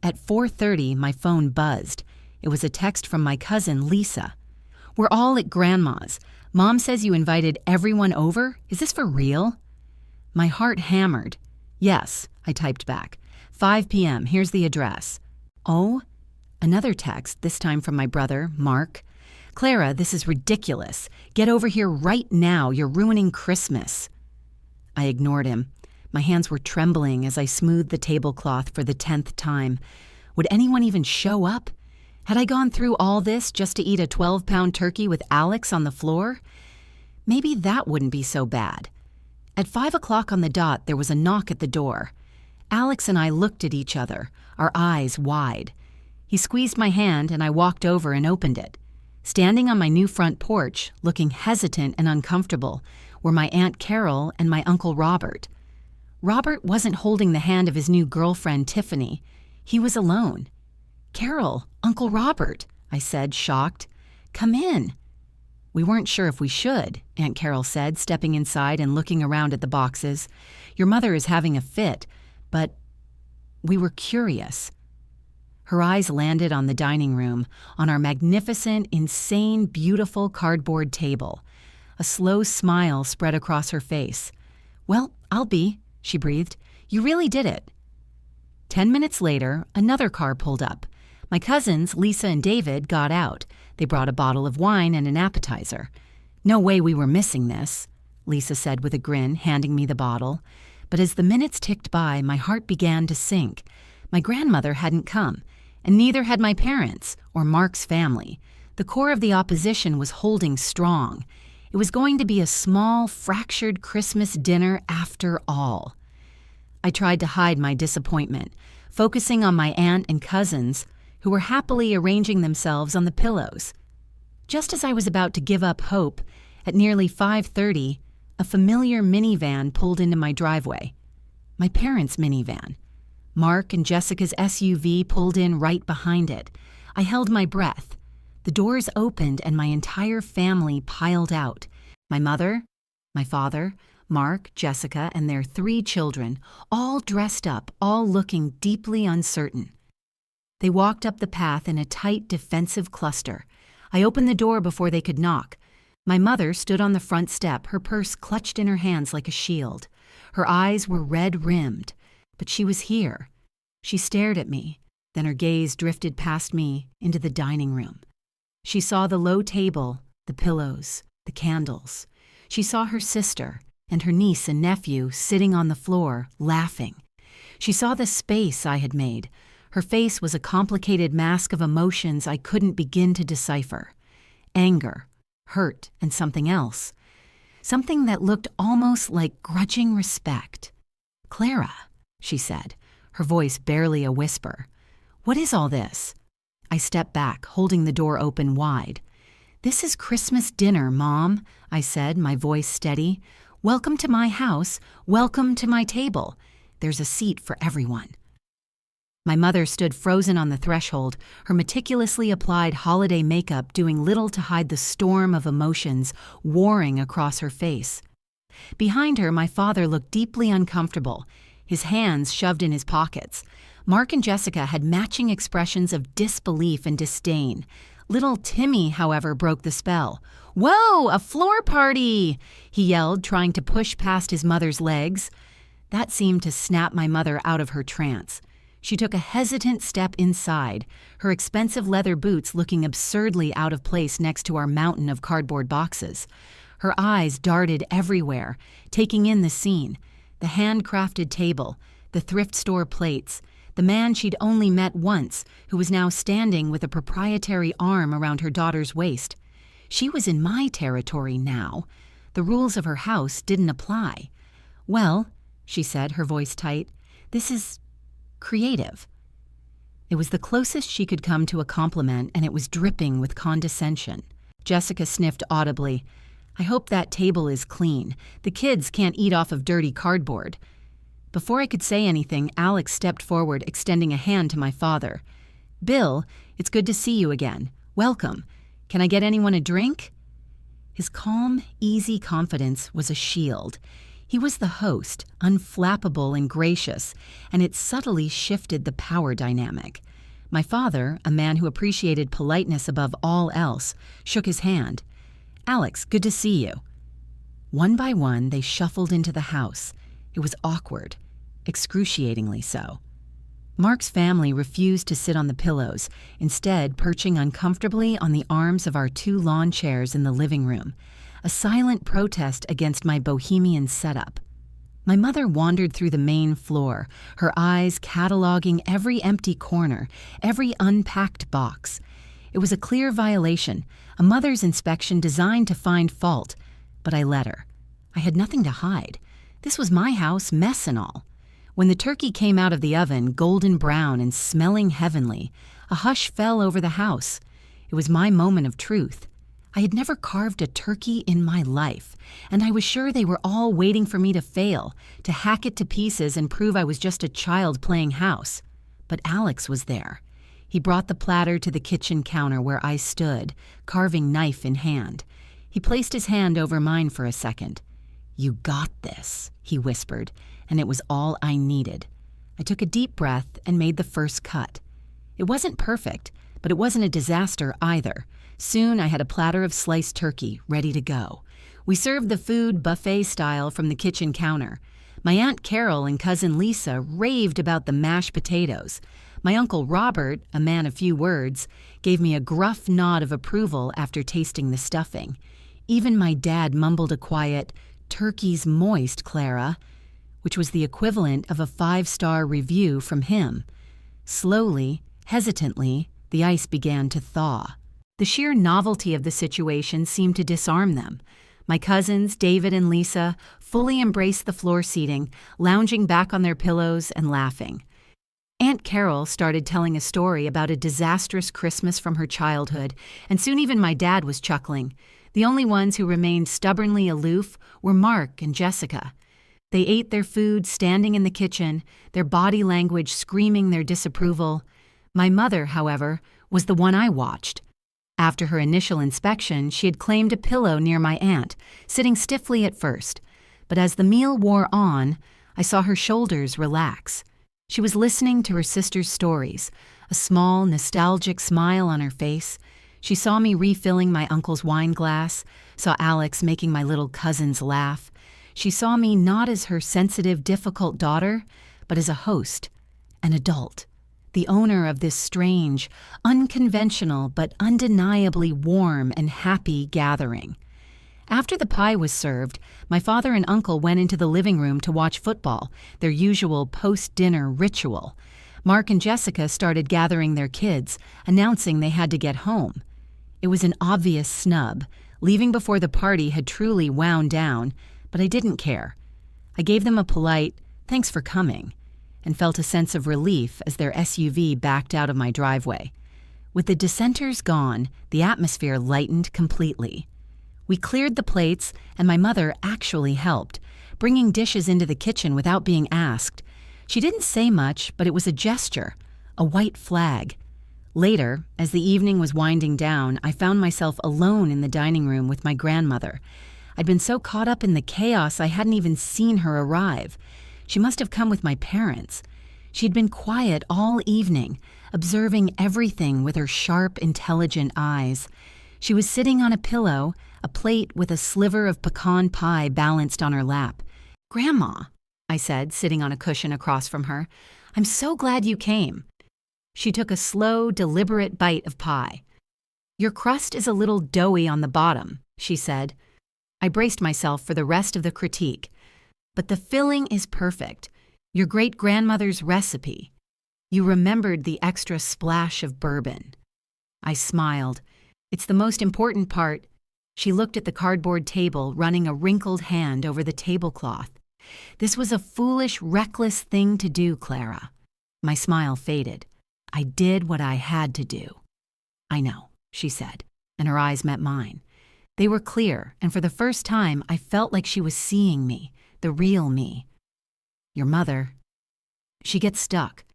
At 4:30, my phone buzzed. It was a text from my cousin, Lisa. "We're all at Grandma's. Mom says you invited everyone over. Is this for real?" My heart hammered. "Yes," I typed back. 5 p.m., here's the address. Oh? Another text, this time from my brother, Mark. "Clara, this is ridiculous. Get over here right now. You're ruining Christmas." I ignored him. My hands were trembling as I smoothed the tablecloth for the 10th time. Would anyone even show up? Had I gone through all this just to eat a 12-pound turkey with Alex on the floor? Maybe that wouldn't be so bad. At 5 o'clock on the dot, there was a knock at the door. Alex and I looked at each other, our eyes wide. He squeezed my hand, and I walked over and opened it. Standing on my new front porch, looking hesitant and uncomfortable, were my Aunt Carol and my Uncle Robert. Robert wasn't holding the hand of his new girlfriend, Tiffany. He was alone. "Carol, Uncle Robert," I said, shocked. "Come in." "We weren't sure if we should," Aunt Carol said, stepping inside and looking around at the boxes. "Your mother is having a fit, but we were curious." Her eyes landed on the dining room, on our magnificent, insane, beautiful cardboard table. A slow smile spread across her face. "Well, I'll be," she breathed. "You really did it." 10 minutes later, another car pulled up. My cousins, Lisa and David, got out. They brought a bottle of wine and an appetizer. "No way we were missing this," Lisa said with a grin, handing me the bottle. But as the minutes ticked by, my heart began to sink. My grandmother hadn't come, and neither had my parents or Mark's family. The core of the opposition was holding strong. It was going to be a small, fractured Christmas dinner after all. I tried to hide my disappointment, focusing on my aunt and cousins, who were happily arranging themselves on the pillows. Just as I was about to give up hope, at nearly 5:30, a familiar minivan pulled into my driveway. My parents' minivan. Mark and Jessica's SUV pulled in right behind it. I held my breath. The doors opened and my entire family piled out. My mother, my father, Mark, Jessica, and their 3 children, all dressed up, all looking deeply uncertain. They walked up the path in a tight, defensive cluster. I opened the door before they could knock. My mother stood on the front step, her purse clutched in her hands like a shield. Her eyes were red-rimmed, but she was here. She stared at me, then her gaze drifted past me into the dining room. She saw the low table, the pillows, the candles. She saw her sister and her niece and nephew sitting on the floor, laughing. She saw the space I had made. Her face was a complicated mask of emotions I couldn't begin to decipher. Anger, hurt, and something else. Something that looked almost like grudging respect. "Clara," she said, her voice barely a whisper. "What is all this?" I stepped back, holding the door open wide. "This is Christmas dinner, Mom," I said, my voice steady. "Welcome to my house. Welcome to my table. There's a seat for everyone." My mother stood frozen on the threshold, her meticulously applied holiday makeup doing little to hide the storm of emotions warring across her face. Behind her, my father looked deeply uncomfortable, his hands shoved in his pockets. Mark and Jessica had matching expressions of disbelief and disdain. Little Timmy, however, broke the spell. "Whoa, a floor party!" he yelled, trying to push past his mother's legs. That seemed to snap my mother out of her trance. She took a hesitant step inside, her expensive leather boots looking absurdly out of place next to our mountain of cardboard boxes. Her eyes darted everywhere, taking in the scene, the handcrafted table, the thrift store plates, the man she'd only met once, who was now standing with a proprietary arm around her daughter's waist. She was in my territory now. The rules of her house didn't apply. "Well," she said, her voice tight, "this is creative." It was the closest she could come to a compliment, and it was dripping with condescension. Jessica sniffed audibly. "I hope that table is clean. The kids can't eat off of dirty cardboard." Before I could say anything, Alex stepped forward, extending a hand to my father. "Bill, it's good to see you again. Welcome. Can I get anyone a drink?" His calm, easy confidence was a shield. He was the host, unflappable and gracious, and it subtly shifted the power dynamic. My father, a man who appreciated politeness above all else, shook his hand. "Alex, good to see you." One by one, they shuffled into the house. It was awkward, excruciatingly so. Mark's family refused to sit on the pillows, instead perching uncomfortably on the arms of our 2 lawn chairs in the living room, a silent protest against my bohemian setup. My mother wandered through the main floor, her eyes cataloging every empty corner, every unpacked box. It was a clear violation, a mother's inspection designed to find fault, but I let her. I had nothing to hide. This was my house, mess and all. When the turkey came out of the oven, golden brown and smelling heavenly, a hush fell over the house. It was my moment of truth. I had never carved a turkey in my life, and I was sure they were all waiting for me to fail, to hack it to pieces and prove I was just a child playing house. But Alex was there. He brought the platter to the kitchen counter where I stood, carving knife in hand. He placed his hand over mine for a second. "You got this," he whispered, and it was all I needed. I took a deep breath and made the first cut. It wasn't perfect, but it wasn't a disaster either. Soon I had a platter of sliced turkey ready to go. We served the food buffet style from the kitchen counter. My Aunt Carol and Cousin Lisa raved about the mashed potatoes. My Uncle Robert, a man of few words, gave me a gruff nod of approval after tasting the stuffing. Even my dad mumbled a quiet, "Turkey's moist, Clara," which was the equivalent of a 5-star review from him. Slowly, hesitantly, the ice began to thaw. The sheer novelty of the situation seemed to disarm them. My cousins, David and Lisa, fully embraced the floor seating, lounging back on their pillows and laughing. Aunt Carol started telling a story about a disastrous Christmas from her childhood, and soon even my dad was chuckling. The only ones who remained stubbornly aloof were Mark and Jessica. They ate their food standing in the kitchen, their body language screaming their disapproval. My mother, however, was the one I watched. After her initial inspection, she had claimed a pillow near my aunt, sitting stiffly at first. But as the meal wore on, I saw her shoulders relax. She was listening to her sister's stories, a small, nostalgic smile on her face. She saw me refilling my uncle's wine glass, saw Alex making my little cousins laugh. She saw me not as her sensitive, difficult daughter, but as a host, an adult, the owner of this strange, unconventional, but undeniably warm and happy gathering. After the pie was served, my father and uncle went into the living room to watch football, their usual post-dinner ritual. Mark and Jessica started gathering their kids, announcing they had to get home. It was an obvious snub, leaving before the party had truly wound down, but I didn't care. I gave them a polite, "Thanks for coming," and felt a sense of relief as their SUV backed out of my driveway. With the dissenters gone, the atmosphere lightened completely. We cleared the plates, and my mother actually helped, bringing dishes into the kitchen without being asked. She didn't say much, but it was a gesture, a white flag. Later, as the evening was winding down, I found myself alone in the dining room with my grandmother. I'd been so caught up in the chaos I hadn't even seen her arrive. She must have come with my parents. She'd been quiet all evening, observing everything with her sharp, intelligent eyes. She was sitting on a pillow, a plate with a sliver of pecan pie balanced on her lap. "Grandma," I said, sitting on a cushion across from her, "I'm so glad you came." She took a slow, deliberate bite of pie. "Your crust is a little doughy on the bottom," she said. I braced myself for the rest of the critique. "But the filling is perfect. Your great-grandmother's recipe. You remembered the extra splash of bourbon." I smiled. "It's the most important part." She looked at the cardboard table, running a wrinkled hand over the tablecloth. "This was a foolish, reckless thing to do, Clara." My smile faded. I did what I had to do. "I know," she said, and her eyes met mine. They were clear, and for the first time, I felt like she was seeing me, the real me. "Your mother." She gets stuck.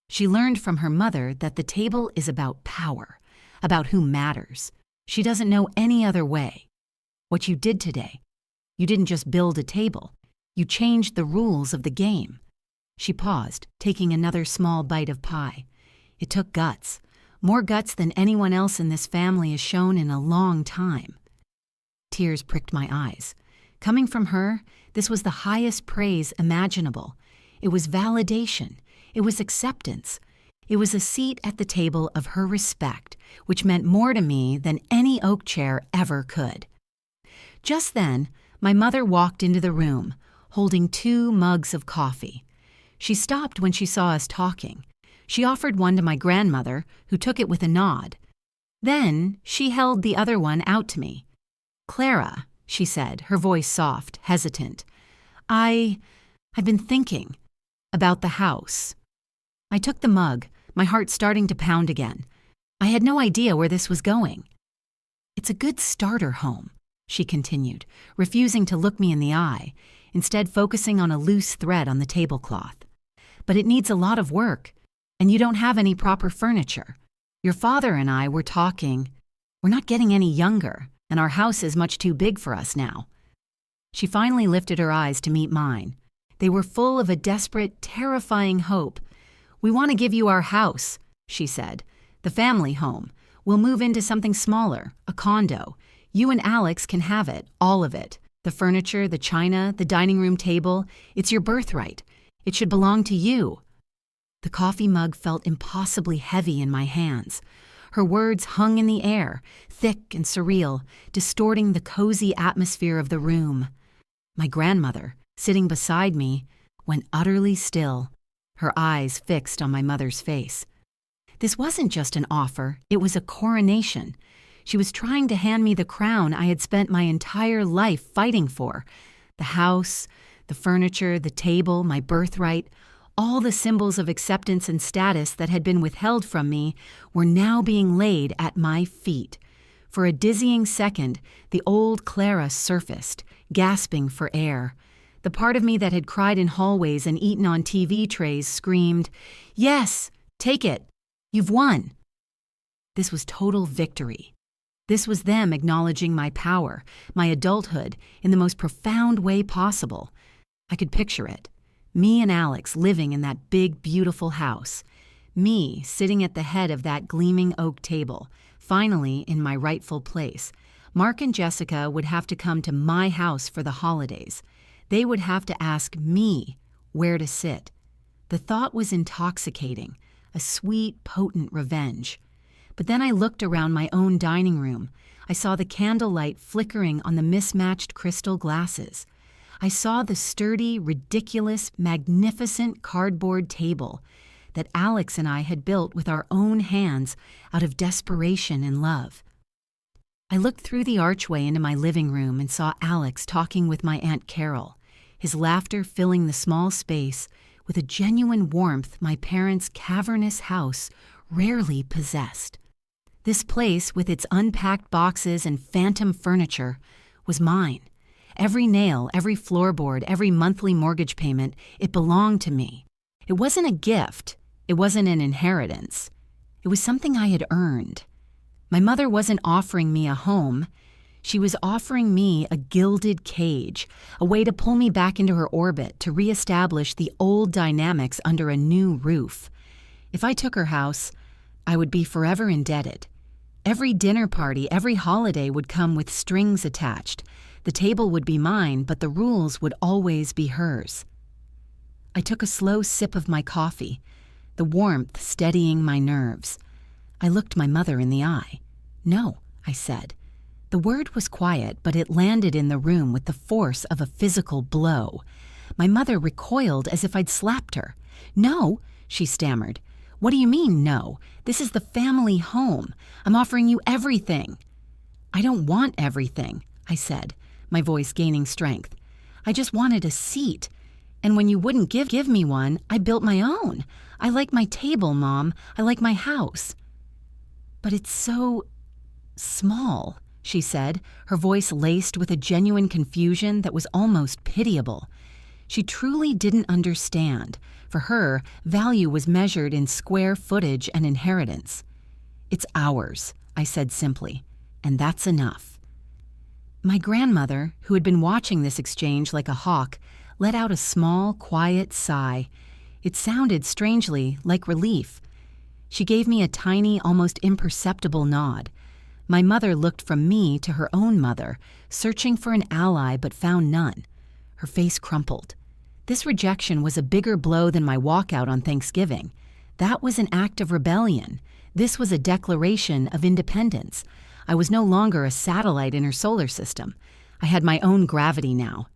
She learned from her mother that the table is about power, about who matters. She doesn't know any other way. What you did today, you didn't just build a table. You changed the rules of the game. She paused, taking another small bite of pie. It took guts, more guts than anyone else in this family has shown in a long time. Tears pricked my eyes. Coming from her, this was the highest praise imaginable. It was validation. It was acceptance. It was a seat at the table of her respect, which meant more to me than any oak chair ever could. Just then, my mother walked into the room, holding 2 mugs of coffee. She stopped when she saw us talking. She offered one to my grandmother, who took it with a nod. Then she held the other one out to me. "Clara," she said, her voice soft, hesitant, I've been thinking about the house." I took the mug, my heart starting to pound again. I had no idea where this was going. "It's a good starter home," she continued, refusing to look me in the eye, instead focusing on a loose thread on the tablecloth. "But it needs a lot of work, and you don't have any proper furniture. Your father and I were talking. We're not getting any younger, and our house is much too big for us now." She finally lifted her eyes to meet mine. They were full of a desperate, terrifying hope. "We want to give you our house," she said. "The family home. We'll move into something smaller, a condo. You and Alex can have it, all of it. The furniture, the china, the dining room table. It's your birthright. It should belong to you." The coffee mug felt impossibly heavy in my hands. Her words hung in the air, thick and surreal, distorting the cozy atmosphere of the room. My grandmother, sitting beside me, went utterly still, her eyes fixed on my mother's face. This wasn't just an offer, it was a coronation. She was trying to hand me the crown I had spent my entire life fighting for. The house, the furniture, the table, my birthright, All the symbols of acceptance and status that had been withheld from me were now being laid at my feet. For a dizzying second, the old Clara surfaced, gasping for air. The part of me that had cried in hallways and eaten on TV trays screamed, "Yes, take it. You've won." This was total victory. This was them acknowledging my power, my adulthood, in the most profound way possible. I could picture it. Me and Alex living in that big, beautiful house. Me sitting at the head of that gleaming oak table, finally in my rightful place. Mark and Jessica would have to come to my house for the holidays. They would have to ask me where to sit. The thought was intoxicating, a sweet, potent revenge. But then I looked around my own dining room. I saw the candlelight flickering on the mismatched crystal glasses. I saw the sturdy, ridiculous, magnificent cardboard table that Alex and I had built with our own hands out of desperation and love. I looked through the archway into my living room and saw Alex talking with my Aunt Carol, his laughter filling the small space with a genuine warmth my parents' cavernous house rarely possessed. This place, with its unpacked boxes and phantom furniture, was mine. Every nail, every floorboard, every monthly mortgage payment, it belonged to me. It wasn't a gift. It wasn't an inheritance. It was something I had earned. My mother wasn't offering me a home. She was offering me a gilded cage, a way to pull me back into her orbit, to reestablish the old dynamics under a new roof. If I took her house, I would be forever indebted. Every dinner party, every holiday would come with strings attached. The table would be mine, but the rules would always be hers. I took a slow sip of my coffee, the warmth steadying my nerves. I looked my mother in the eye. "No," I said. The word was quiet, but it landed in the room with the force of a physical blow. My mother recoiled as if I'd slapped her. "No," she stammered. "What do you mean, no? This is the family home. I'm offering you everything." "I don't want everything," I said, my voice gaining strength. "I just wanted a seat. And when you wouldn't give me one, I built my own. I like my table, Mom. I like my house." "But it's so small," she said, her voice laced with a genuine confusion that was almost pitiable. She truly didn't understand. For her, value was measured in square footage and inheritance. "It's ours," I said simply, "and that's enough." My grandmother, who had been watching this exchange like a hawk, let out a small, quiet sigh. It sounded strangely like relief. She gave me a tiny, almost imperceptible nod. My mother looked from me to her own mother, searching for an ally but found none. Her face crumpled. This rejection was a bigger blow than my walkout on Thanksgiving. That was an act of rebellion. This was a declaration of independence. I was no longer a satellite in her solar system. I had my own gravity now.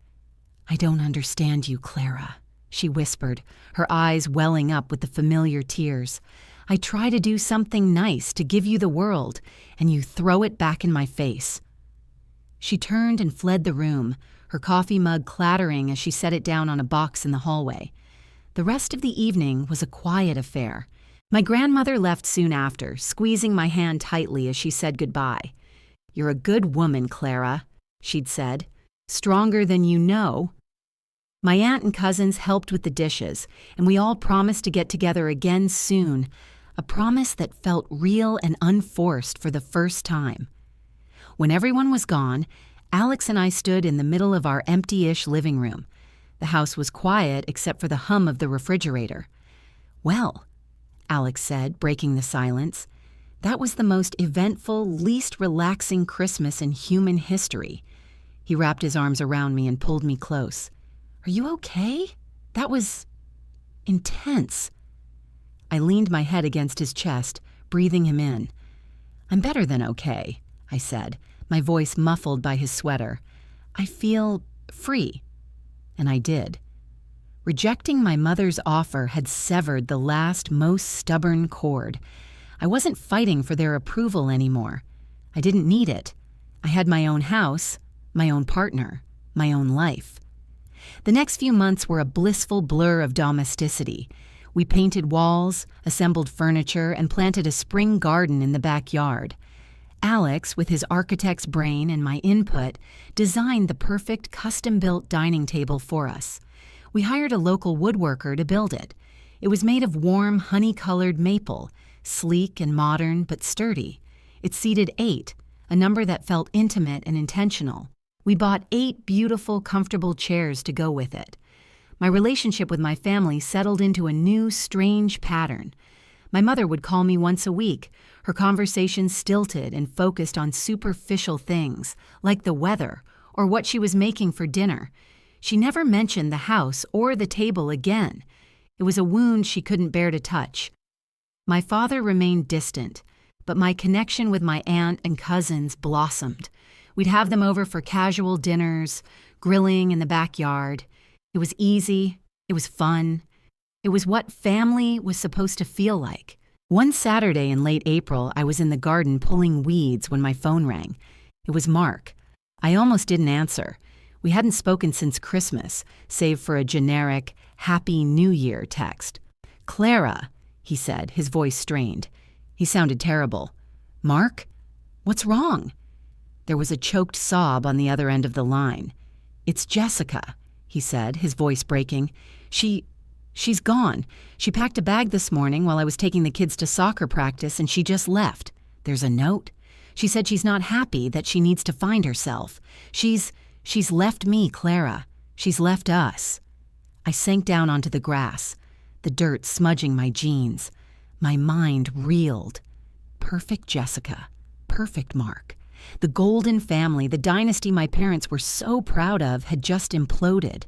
"I don't understand you, Clara," she whispered, her eyes welling up with the familiar tears. "I try to do something nice to give you the world, and you throw it back in my face." She turned and fled the room, her coffee mug clattering as she set it down on a box in the hallway. The rest of the evening was a quiet affair. My grandmother left soon after, squeezing my hand tightly as she said goodbye. "You're a good woman, Clara," she'd said. "Stronger than you know." My aunt and cousins helped with the dishes, and we all promised to get together again soon, a promise that felt real and unforced for the first time. When everyone was gone, Alex and I stood in the middle of our empty-ish living room. The house was quiet except for the hum of the refrigerator. "Well," Alex said, breaking the silence, "that was the most eventful, least relaxing Christmas in human history." He wrapped his arms around me and pulled me close. "Are you okay? That was intense." I leaned my head against his chest, breathing him in. "I'm better than okay," I said, my voice muffled by his sweater. "I feel free." And I did. Rejecting my mother's offer had severed the last, most stubborn cord. I wasn't fighting for their approval anymore. I didn't need it. I had my own house, my own partner, my own life. The next few months were a blissful blur of domesticity. We painted walls, assembled furniture, and planted a spring garden in the backyard. Alex, with his architect's brain and my input, designed the perfect custom-built dining table for us. We hired a local woodworker to build it. It was made of warm, honey-colored maple, sleek and modern but sturdy. It seated 8, a number that felt intimate and intentional. We bought 8 beautiful, comfortable chairs to go with it. My relationship with my family settled into a new, strange pattern. My mother would call me once a week, her conversations stilted and focused on superficial things, like the weather or what she was making for dinner. She never mentioned the house or the table again. It was a wound she couldn't bear to touch. My father remained distant, but my connection with my aunt and cousins blossomed. We'd have them over for casual dinners, grilling in the backyard. It was easy. It was fun. It was what family was supposed to feel like. One Saturday in late April, I was in the garden pulling weeds when my phone rang. It was Mark. I almost didn't answer. We hadn't spoken since Christmas, save for a generic, Happy New Year text. "Clara," he said, his voice strained. He sounded terrible. "Mark? What's wrong?" There was a choked sob on the other end of the line. "It's Jessica," he said, his voice breaking. She's gone. She packed a bag this morning while I was taking the kids to soccer practice, and she just left. There's a note. She said she's not happy, that she needs to find herself. She's left me, Clara. She's left us." I sank down onto the grass, the dirt smudging my jeans. My mind reeled. Perfect Jessica. Perfect Mark. The golden family, the dynasty my parents were so proud of, had just imploded.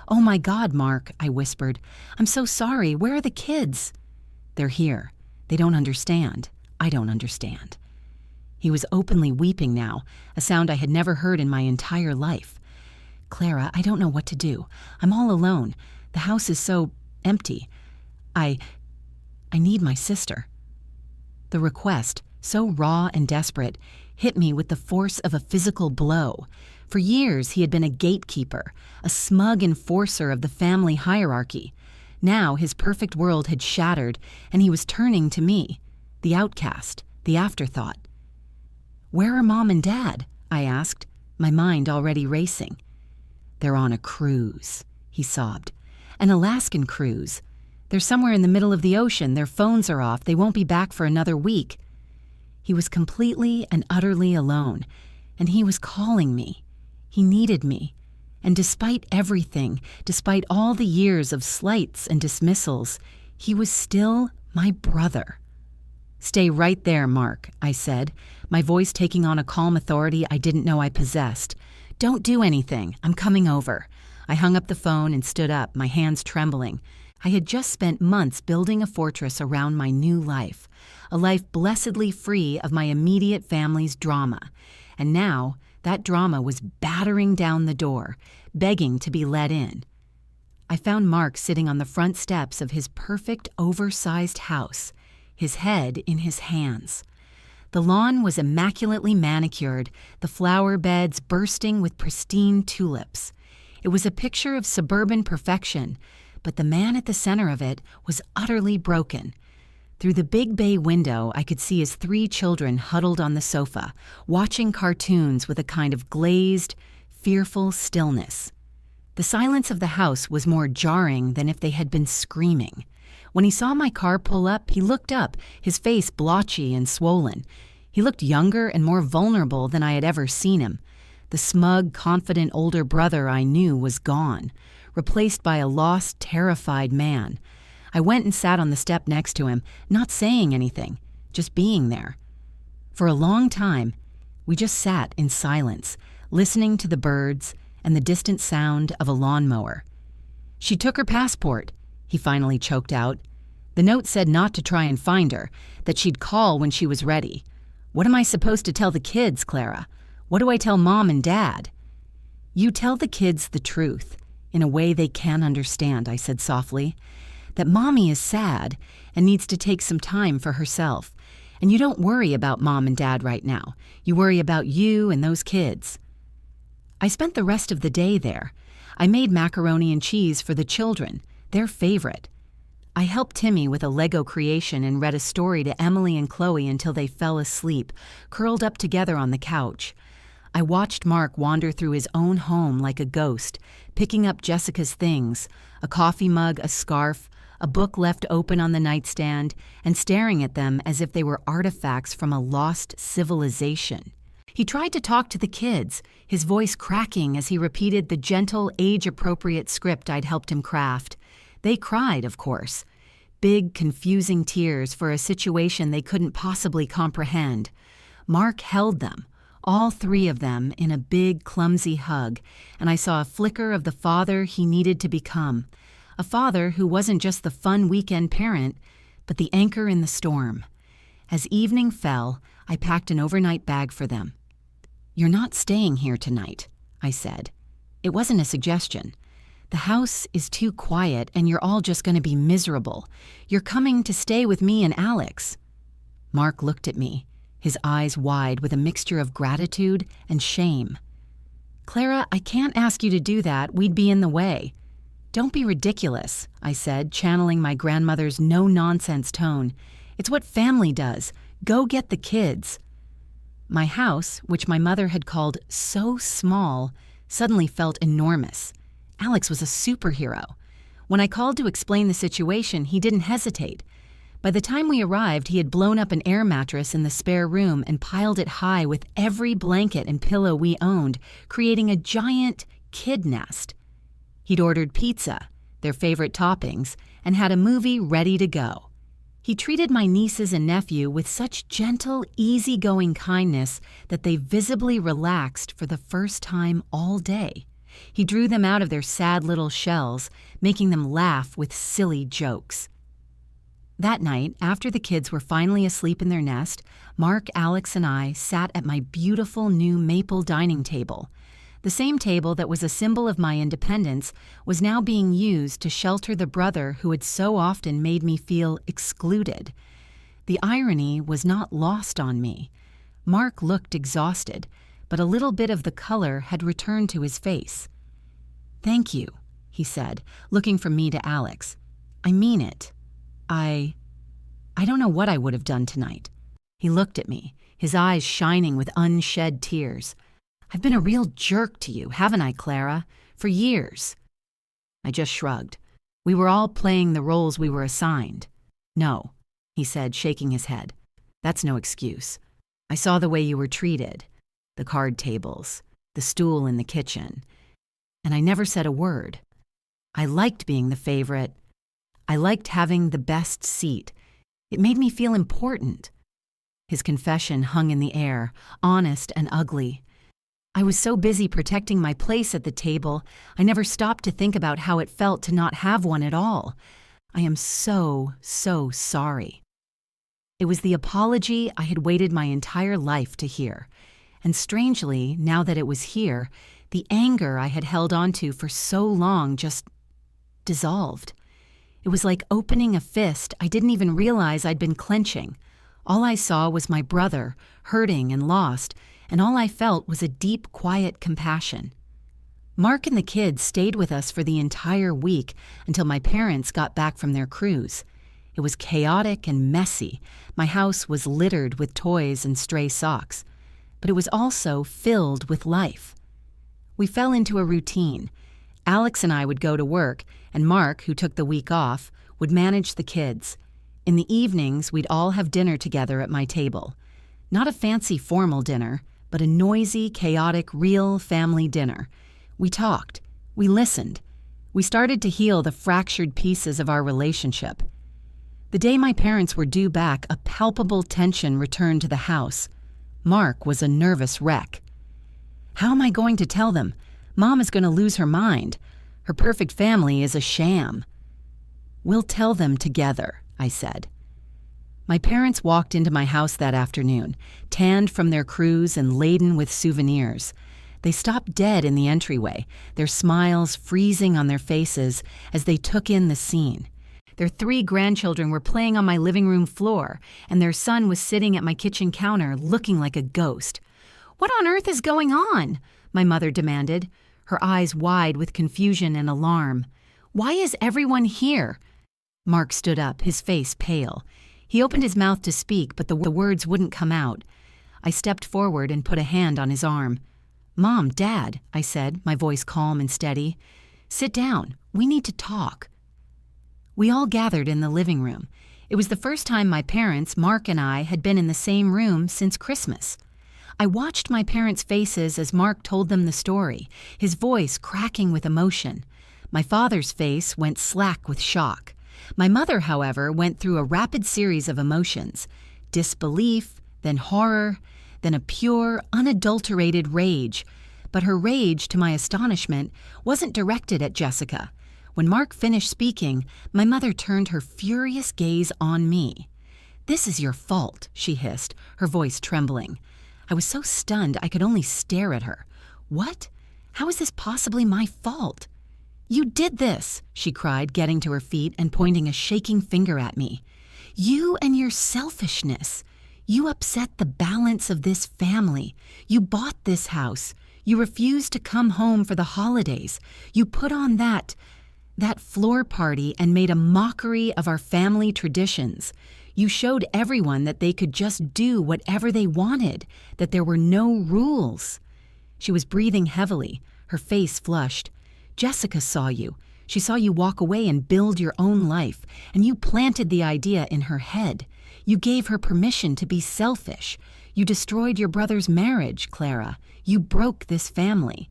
"Oh my God, Mark," I whispered. "I'm so sorry. Where are the kids?" "They're here. They don't understand. I don't understand." He was openly weeping now, a sound I had never heard in my entire life. "Clara, I don't know what to do. I'm all alone. The house is so empty. I need my sister." The request, so raw and desperate, hit me with the force of a physical blow. For years, he had been a gatekeeper, a smug enforcer of the family hierarchy. Now his perfect world had shattered, and he was turning to me, the outcast, the afterthought. "Where are Mom and Dad?" I asked, my mind already racing. "They're on a cruise," he sobbed. "An Alaskan cruise. They're somewhere in the middle of the ocean. Their phones are off. They won't be back for another week." He was completely and utterly alone, and he was calling me. He needed me. And despite everything, despite all the years of slights and dismissals, he was still my brother. "Stay right there, Mark," I said, my voice taking on a calm authority I didn't know I possessed. "Don't do anything. I'm coming over." I hung up the phone and stood up, my hands trembling. I had just spent months building a fortress around my new life, a life blessedly free of my immediate family's drama. And now, that drama was battering down the door, begging to be let in. I found Mark sitting on the front steps of his perfect, oversized house, his head in his hands. The lawn was immaculately manicured, the flower beds bursting with pristine tulips. It was a picture of suburban perfection, but the man at the center of it was utterly broken. Through the big bay window, I could see his 3 children huddled on the sofa, watching cartoons with a kind of glazed, fearful stillness. The silence of the house was more jarring than if they had been screaming. When he saw my car pull up, he looked up, his face blotchy and swollen. He looked younger and more vulnerable than I had ever seen him. The smug, confident older brother I knew was gone, replaced by a lost, terrified man. I went and sat on the step next to him, not saying anything, just being there. For a long time, we just sat in silence, listening to the birds and the distant sound of a lawnmower. "She took her passport," he finally choked out. "The note said not to try and find her, that she'd call when she was ready. What am I supposed to tell the kids, Clara? What do I tell Mom and Dad?" "You tell the kids the truth, in a way they can understand," I said softly. "That Mommy is sad and needs to take some time for herself. And you don't worry about Mom and Dad right now. You worry about you and those kids." I spent the rest of the day there. I made macaroni and cheese for the children, their favorite. I helped Timmy with a Lego creation and read a story to Emily and Chloe until they fell asleep, curled up together on the couch. I watched Mark wander through his own home like a ghost, picking up Jessica's things, a coffee mug, a scarf, a book left open on the nightstand, and staring at them as if they were artifacts from a lost civilization. He tried to talk to the kids, his voice cracking as he repeated the gentle, age-appropriate script I'd helped him craft. They cried, of course. Big, confusing tears for a situation they couldn't possibly comprehend. Mark held them, all three of them, in a big, clumsy hug, and I saw a flicker of the father he needed to become. A father who wasn't just the fun weekend parent, but the anchor in the storm. As evening fell, I packed an overnight bag for them. "You're not staying here tonight," I said. It wasn't a suggestion. "The house is too quiet and you're all just going to be miserable. You're coming to stay with me and Alex." Mark looked at me, his eyes wide with a mixture of gratitude and shame. "Clara, I can't ask you to do that. We'd be in the way." "Don't be ridiculous," I said, channeling my grandmother's no-nonsense tone. "It's what family does. Go get the kids." My house, which my mother had called so small, suddenly felt enormous. Alex was a superhero. When I called to explain the situation, he didn't hesitate. By the time we arrived, he had blown up an air mattress in the spare room and piled it high with every blanket and pillow we owned, creating a giant kid nest. He'd ordered pizza, their favorite toppings, and had a movie ready to go. He treated my nieces and nephew with such gentle, easygoing kindness that they visibly relaxed for the first time all day. He drew them out of their sad little shells, making them laugh with silly jokes. That night, after the kids were finally asleep in their nest, Mark, Alex, and I sat at my beautiful new maple dining table. The same table that was a symbol of my independence was now being used to shelter the brother who had so often made me feel excluded. The irony was not lost on me. Mark looked exhausted, but a little bit of the color had returned to his face. "Thank you," he said, looking from me to Alex. "I mean it. I don't know what I would have done tonight." He looked at me, his eyes shining with unshed tears. "I've been a real jerk to you, haven't I, Clara? For years." I just shrugged. We were all playing the roles we were assigned. "No," he said, shaking his head. "That's no excuse. I saw the way you were treated. The card tables, the stool in the kitchen. And I never said a word. I liked being the favorite. I liked having the best seat. It made me feel important." His confession hung in the air, honest and ugly. I was so busy protecting my place at the table, I never stopped to think about how it felt to not have one at all. I am so sorry. It was the apology I had waited my entire life to hear. And strangely, now that it was here, the anger I had held onto for so long just dissolved. It was like opening a fist I didn't even realize I'd been clenching. All I saw was my brother, hurting and lost, and all I felt was a deep, quiet compassion. Mark and the kids stayed with us for the entire week until my parents got back from their cruise. It was chaotic and messy. My house was littered with toys and stray socks, but it was also filled with life. We fell into a routine. Alex and I would go to work, and Mark, who took the week off, would manage the kids. In the evenings, we'd all have dinner together at my table. Not a fancy formal dinner, but a noisy, chaotic, real family dinner. We talked. We listened. We started to heal the fractured pieces of our relationship. The day my parents were due back, a palpable tension returned to the house. Mark was a nervous wreck. "How am I going to tell them? Mom is going to lose her mind. Her perfect family is a sham." "We'll tell them together," I said. My parents walked into my house that afternoon, tanned from their cruise and laden with souvenirs. They stopped dead in the entryway, their smiles freezing on their faces as they took in the scene. Their 3 grandchildren were playing on my living room floor, and their son was sitting at my kitchen counter looking like a ghost. "What on earth is going on?" my mother demanded. her eyes wide with confusion and alarm. "Why is everyone here?" Mark stood up, his face pale. He opened his mouth to speak, but the words wouldn't come out. I stepped forward and put a hand on his arm. "Mom, Dad," I said, my voice calm and steady. "Sit down. We need to talk." We all gathered in the living room. It was the first time my parents, Mark and I, had been in the same room since Christmas. I watched my parents' faces as Mark told them the story, his voice cracking with emotion. My father's face went slack with shock. My mother, however, went through a rapid series of emotions: disbelief, then horror, then a pure, unadulterated rage. But her rage, to my astonishment, wasn't directed at Jessica. When Mark finished speaking, my mother turned her furious gaze on me. "This is your fault," she hissed, her voice trembling. I was so stunned I could only stare at her. "What? How is this possibly my fault?" "You did this," she cried, getting to her feet and pointing a shaking finger at me. "You and your selfishness. You upset the balance of this family. You bought this house. You refused to come home for the holidays. You put on that floor party and made a mockery of our family traditions. You showed everyone that they could just do whatever they wanted, that there were no rules." She was breathing heavily, her face flushed. "Jessica saw you. She saw you walk away and build your own life, and you planted the idea in her head. You gave her permission to be selfish. You destroyed your brother's marriage, Clara. You broke this family."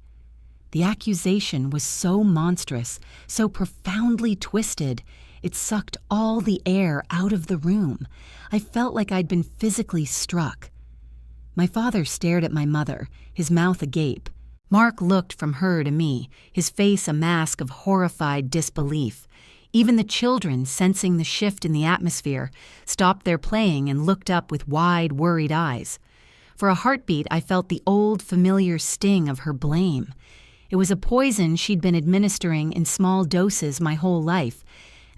The accusation was so monstrous, so profoundly twisted, it sucked all the air out of the room. I felt like I'd been physically struck. My father stared at my mother, his mouth agape. Mark looked from her to me, his face a mask of horrified disbelief. Even the children, sensing the shift in the atmosphere, stopped their playing and looked up with wide, worried eyes. For a heartbeat, I felt the old, familiar sting of her blame. It was a poison she'd been administering in small doses my whole life,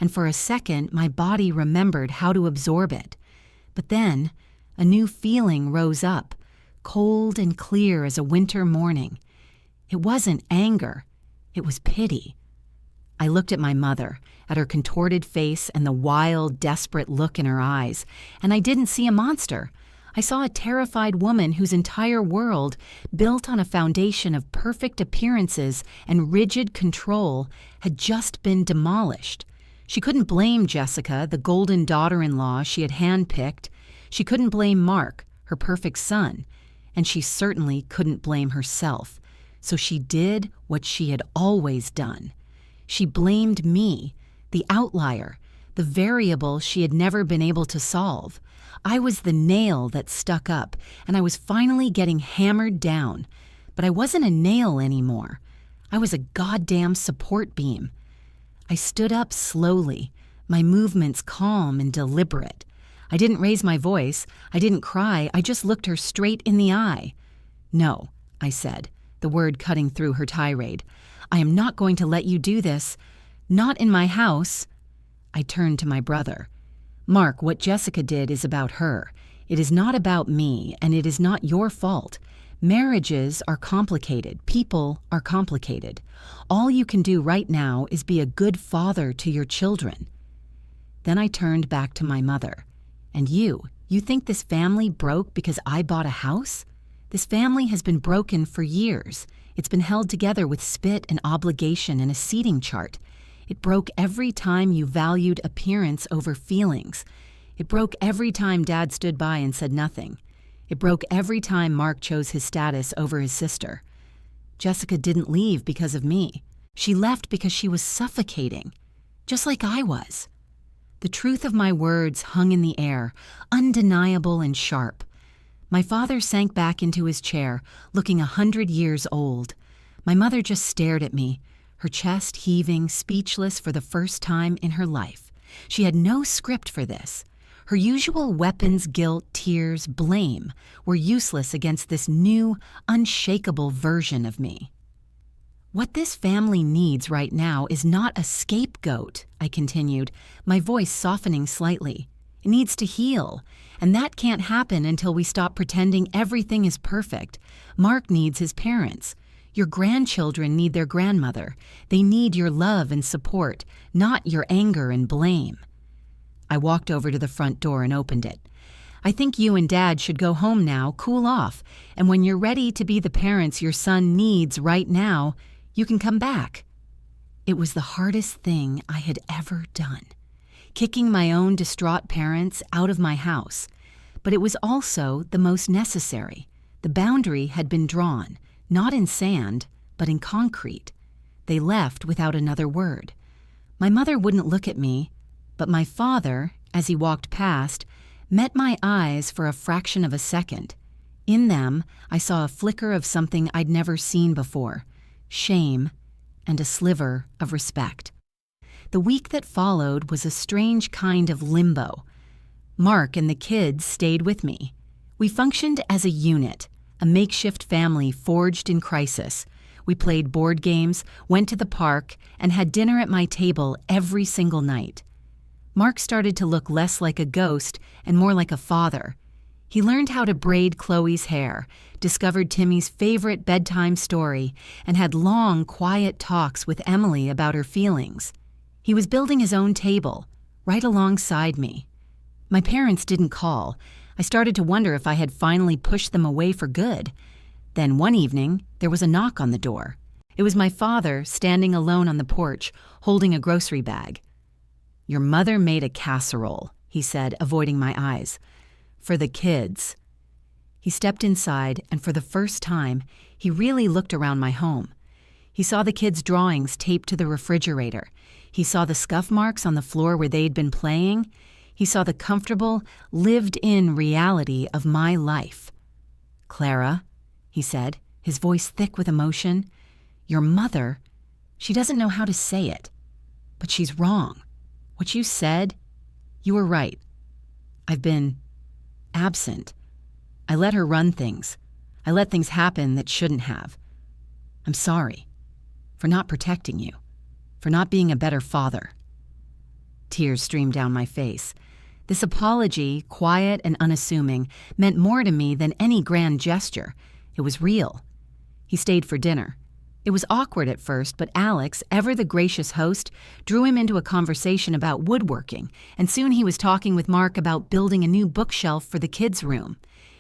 and for a second my body remembered how to absorb it. But then, a new feeling rose up, cold and clear as a winter morning. It wasn't anger, it was pity. I looked at my mother, at her contorted face and the wild, desperate look in her eyes, and I didn't see a monster. I saw a terrified woman whose entire world, built on a foundation of perfect appearances and rigid control, had just been demolished. She couldn't blame Jessica, the golden daughter-in-law she had handpicked. She couldn't blame Mark, her perfect son. And she certainly couldn't blame herself. So she did what she had always done. She blamed me, the outlier, the variable she had never been able to solve. I was the nail that stuck up, and I was finally getting hammered down. But I wasn't a nail anymore. I was a goddamn support beam. I stood up slowly, my movements calm and deliberate. I didn't raise my voice, I didn't cry, I just looked her straight in the eye. "No," I said, the word cutting through her tirade. "I am not going to let you do this. Not in my house." I turned to my brother. "Mark, what Jessica did is about her. It is not about me, and it is not your fault. Marriages are complicated. People are complicated. All you can do right now is be a good father to your children." Then I turned back to my mother. "And you think this family broke because I bought a house? This family has been broken for years. It's been held together with spit and obligation and a seating chart. It broke every time you valued appearance over feelings. It broke every time Dad stood by and said nothing. It broke every time Mark chose his status over his sister. Jessica didn't leave because of me. She left because she was suffocating, just like I was." The truth of my words hung in the air, undeniable and sharp. My father sank back into his chair, looking 100 years old. My mother just stared at me, her chest heaving, speechless for the first time in her life. She had no script for this. Her usual weapons, guilt, tears, blame, were useless against this new, unshakable version of me. "What this family needs right now is not a scapegoat," I continued, my voice softening slightly. "It needs to heal, and that can't happen until we stop pretending everything is perfect. Mark needs his parents. Your grandchildren need their grandmother. They need your love and support, not your anger and blame. I walked over to the front door and opened it. I think you and Dad should go home now, cool off, and when you're ready to be the parents your son needs right now, you can come back. It was the hardest thing I had ever done, kicking my own distraught parents out of my house. But it was also the most necessary. The boundary had been drawn, not in sand, but in concrete. They left without another word. My mother wouldn't look at me, but my father, as he walked past, met my eyes for a fraction of a second. In them, I saw a flicker of something I'd never seen before: shame and a sliver of respect. The week that followed was a strange kind of limbo. Mark and the kids stayed with me. We functioned as a unit, a makeshift family forged in crisis. We played board games, went to the park, and had dinner at my table every single night. Mark started to look less like a ghost and more like a father. He learned how to braid Chloe's hair, discovered Timmy's favorite bedtime story, and had long, quiet talks with Emily about her feelings. He was building his own table, right alongside me. My parents didn't call. I started to wonder if I had finally pushed them away for good. Then one evening, there was a knock on the door. It was my father standing alone on the porch, holding a grocery bag. "Your mother made a casserole," he said, avoiding my eyes. "For the kids." He stepped inside, and for the first time, he really looked around my home. He saw the kids' drawings taped to the refrigerator. He saw the scuff marks on the floor where they'd been playing. He saw the comfortable, lived-in reality of my life. "Clara," he said, his voice thick with emotion, "your mother, she doesn't know how to say it, but she's wrong. What you said, you were right. I've been absent. I let her run things. I let things happen that shouldn't have. I'm sorry for not protecting you, for not being a better father." Tears streamed down my face. This apology, quiet and unassuming, meant more to me than any grand gesture. It was real. He stayed for dinner. It was awkward at first, but Alex, ever the gracious host, drew him into a conversation about woodworking, and soon he was talking with Mark about building a new bookshelf for the kids' room.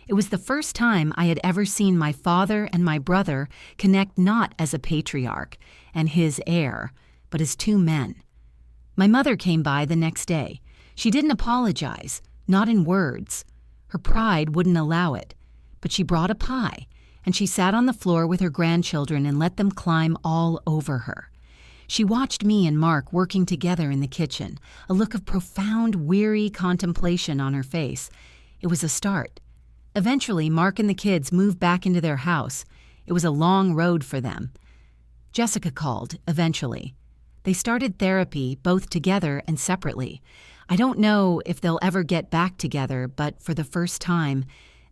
It was the first time I had ever seen my father and my brother connect not as a patriarch and his heir, but as two men. My mother came by the next day. She didn't apologize, not in words. Her pride wouldn't allow it, but she brought a pie, and she sat on the floor with her grandchildren and let them climb all over her. She watched me and Mark working together in the kitchen, a look of profound, weary contemplation on her face. It was a start. Eventually, Mark and the kids moved back into their house. It was a long road for them. Jessica called, eventually. They started therapy, both together and separately. I don't know if they'll ever get back together, but for the first time,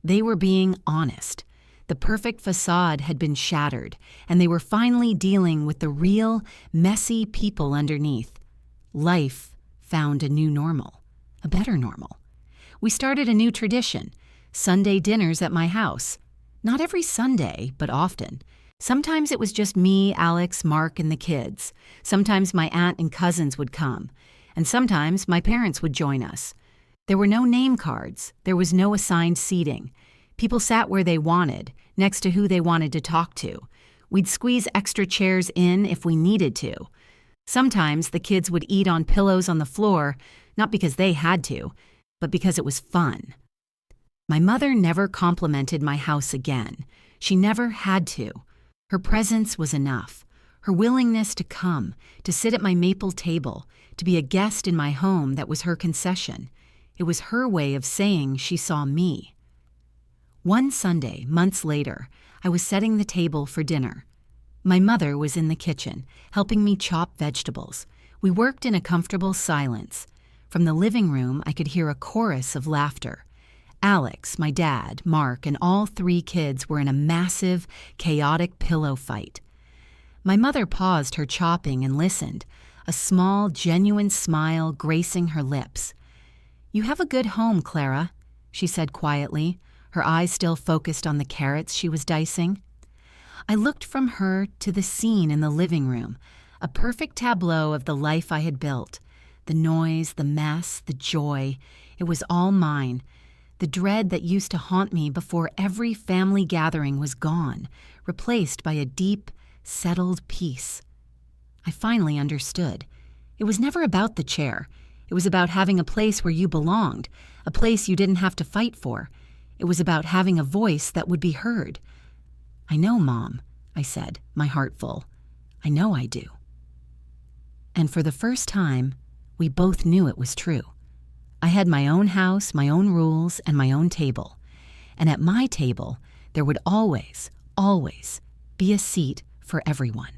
they were being honest. The perfect facade had been shattered, and they were finally dealing with the real, messy people underneath. Life found a new normal, a better normal. We started a new tradition, Sunday dinners at my house. Not every Sunday, but often. Sometimes it was just me, Alex, Mark, and the kids. Sometimes my aunt and cousins would come. And sometimes my parents would join us. There were no name cards. There was no assigned seating. People sat where they wanted, next to who they wanted to talk to. We'd squeeze extra chairs in if we needed to. Sometimes the kids would eat on pillows on the floor, not because they had to, but because it was fun. My mother never complimented my house again. She never had to. Her presence was enough. Her willingness to come, to sit at my maple table, to be a guest in my home, that was her concession. It was her way of saying she saw me. One Sunday, months later, I was setting the table for dinner. My mother was in the kitchen, helping me chop vegetables. We worked in a comfortable silence. From the living room, I could hear a chorus of laughter. Alex, my dad, Mark, and all three kids were in a massive, chaotic pillow fight. My mother paused her chopping and listened, a small, genuine smile gracing her lips. "You have a good home, Clara," she said quietly, her eyes still focused on the carrots she was dicing. I looked from her to the scene in the living room, a perfect tableau of the life I had built. The noise, the mess, the joy, it was all mine. The dread that used to haunt me before every family gathering was gone, replaced by a deep, settled peace. I finally understood. It was never about the chair. It was about having a place where you belonged, a place you didn't have to fight for. It was about having a voice that would be heard. "I know, Mom," I said, my heart full. "I know I do." And for the first time, we both knew it was true. I had my own house, my own rules, and my own table. And at my table, there would always, always be a seat for everyone.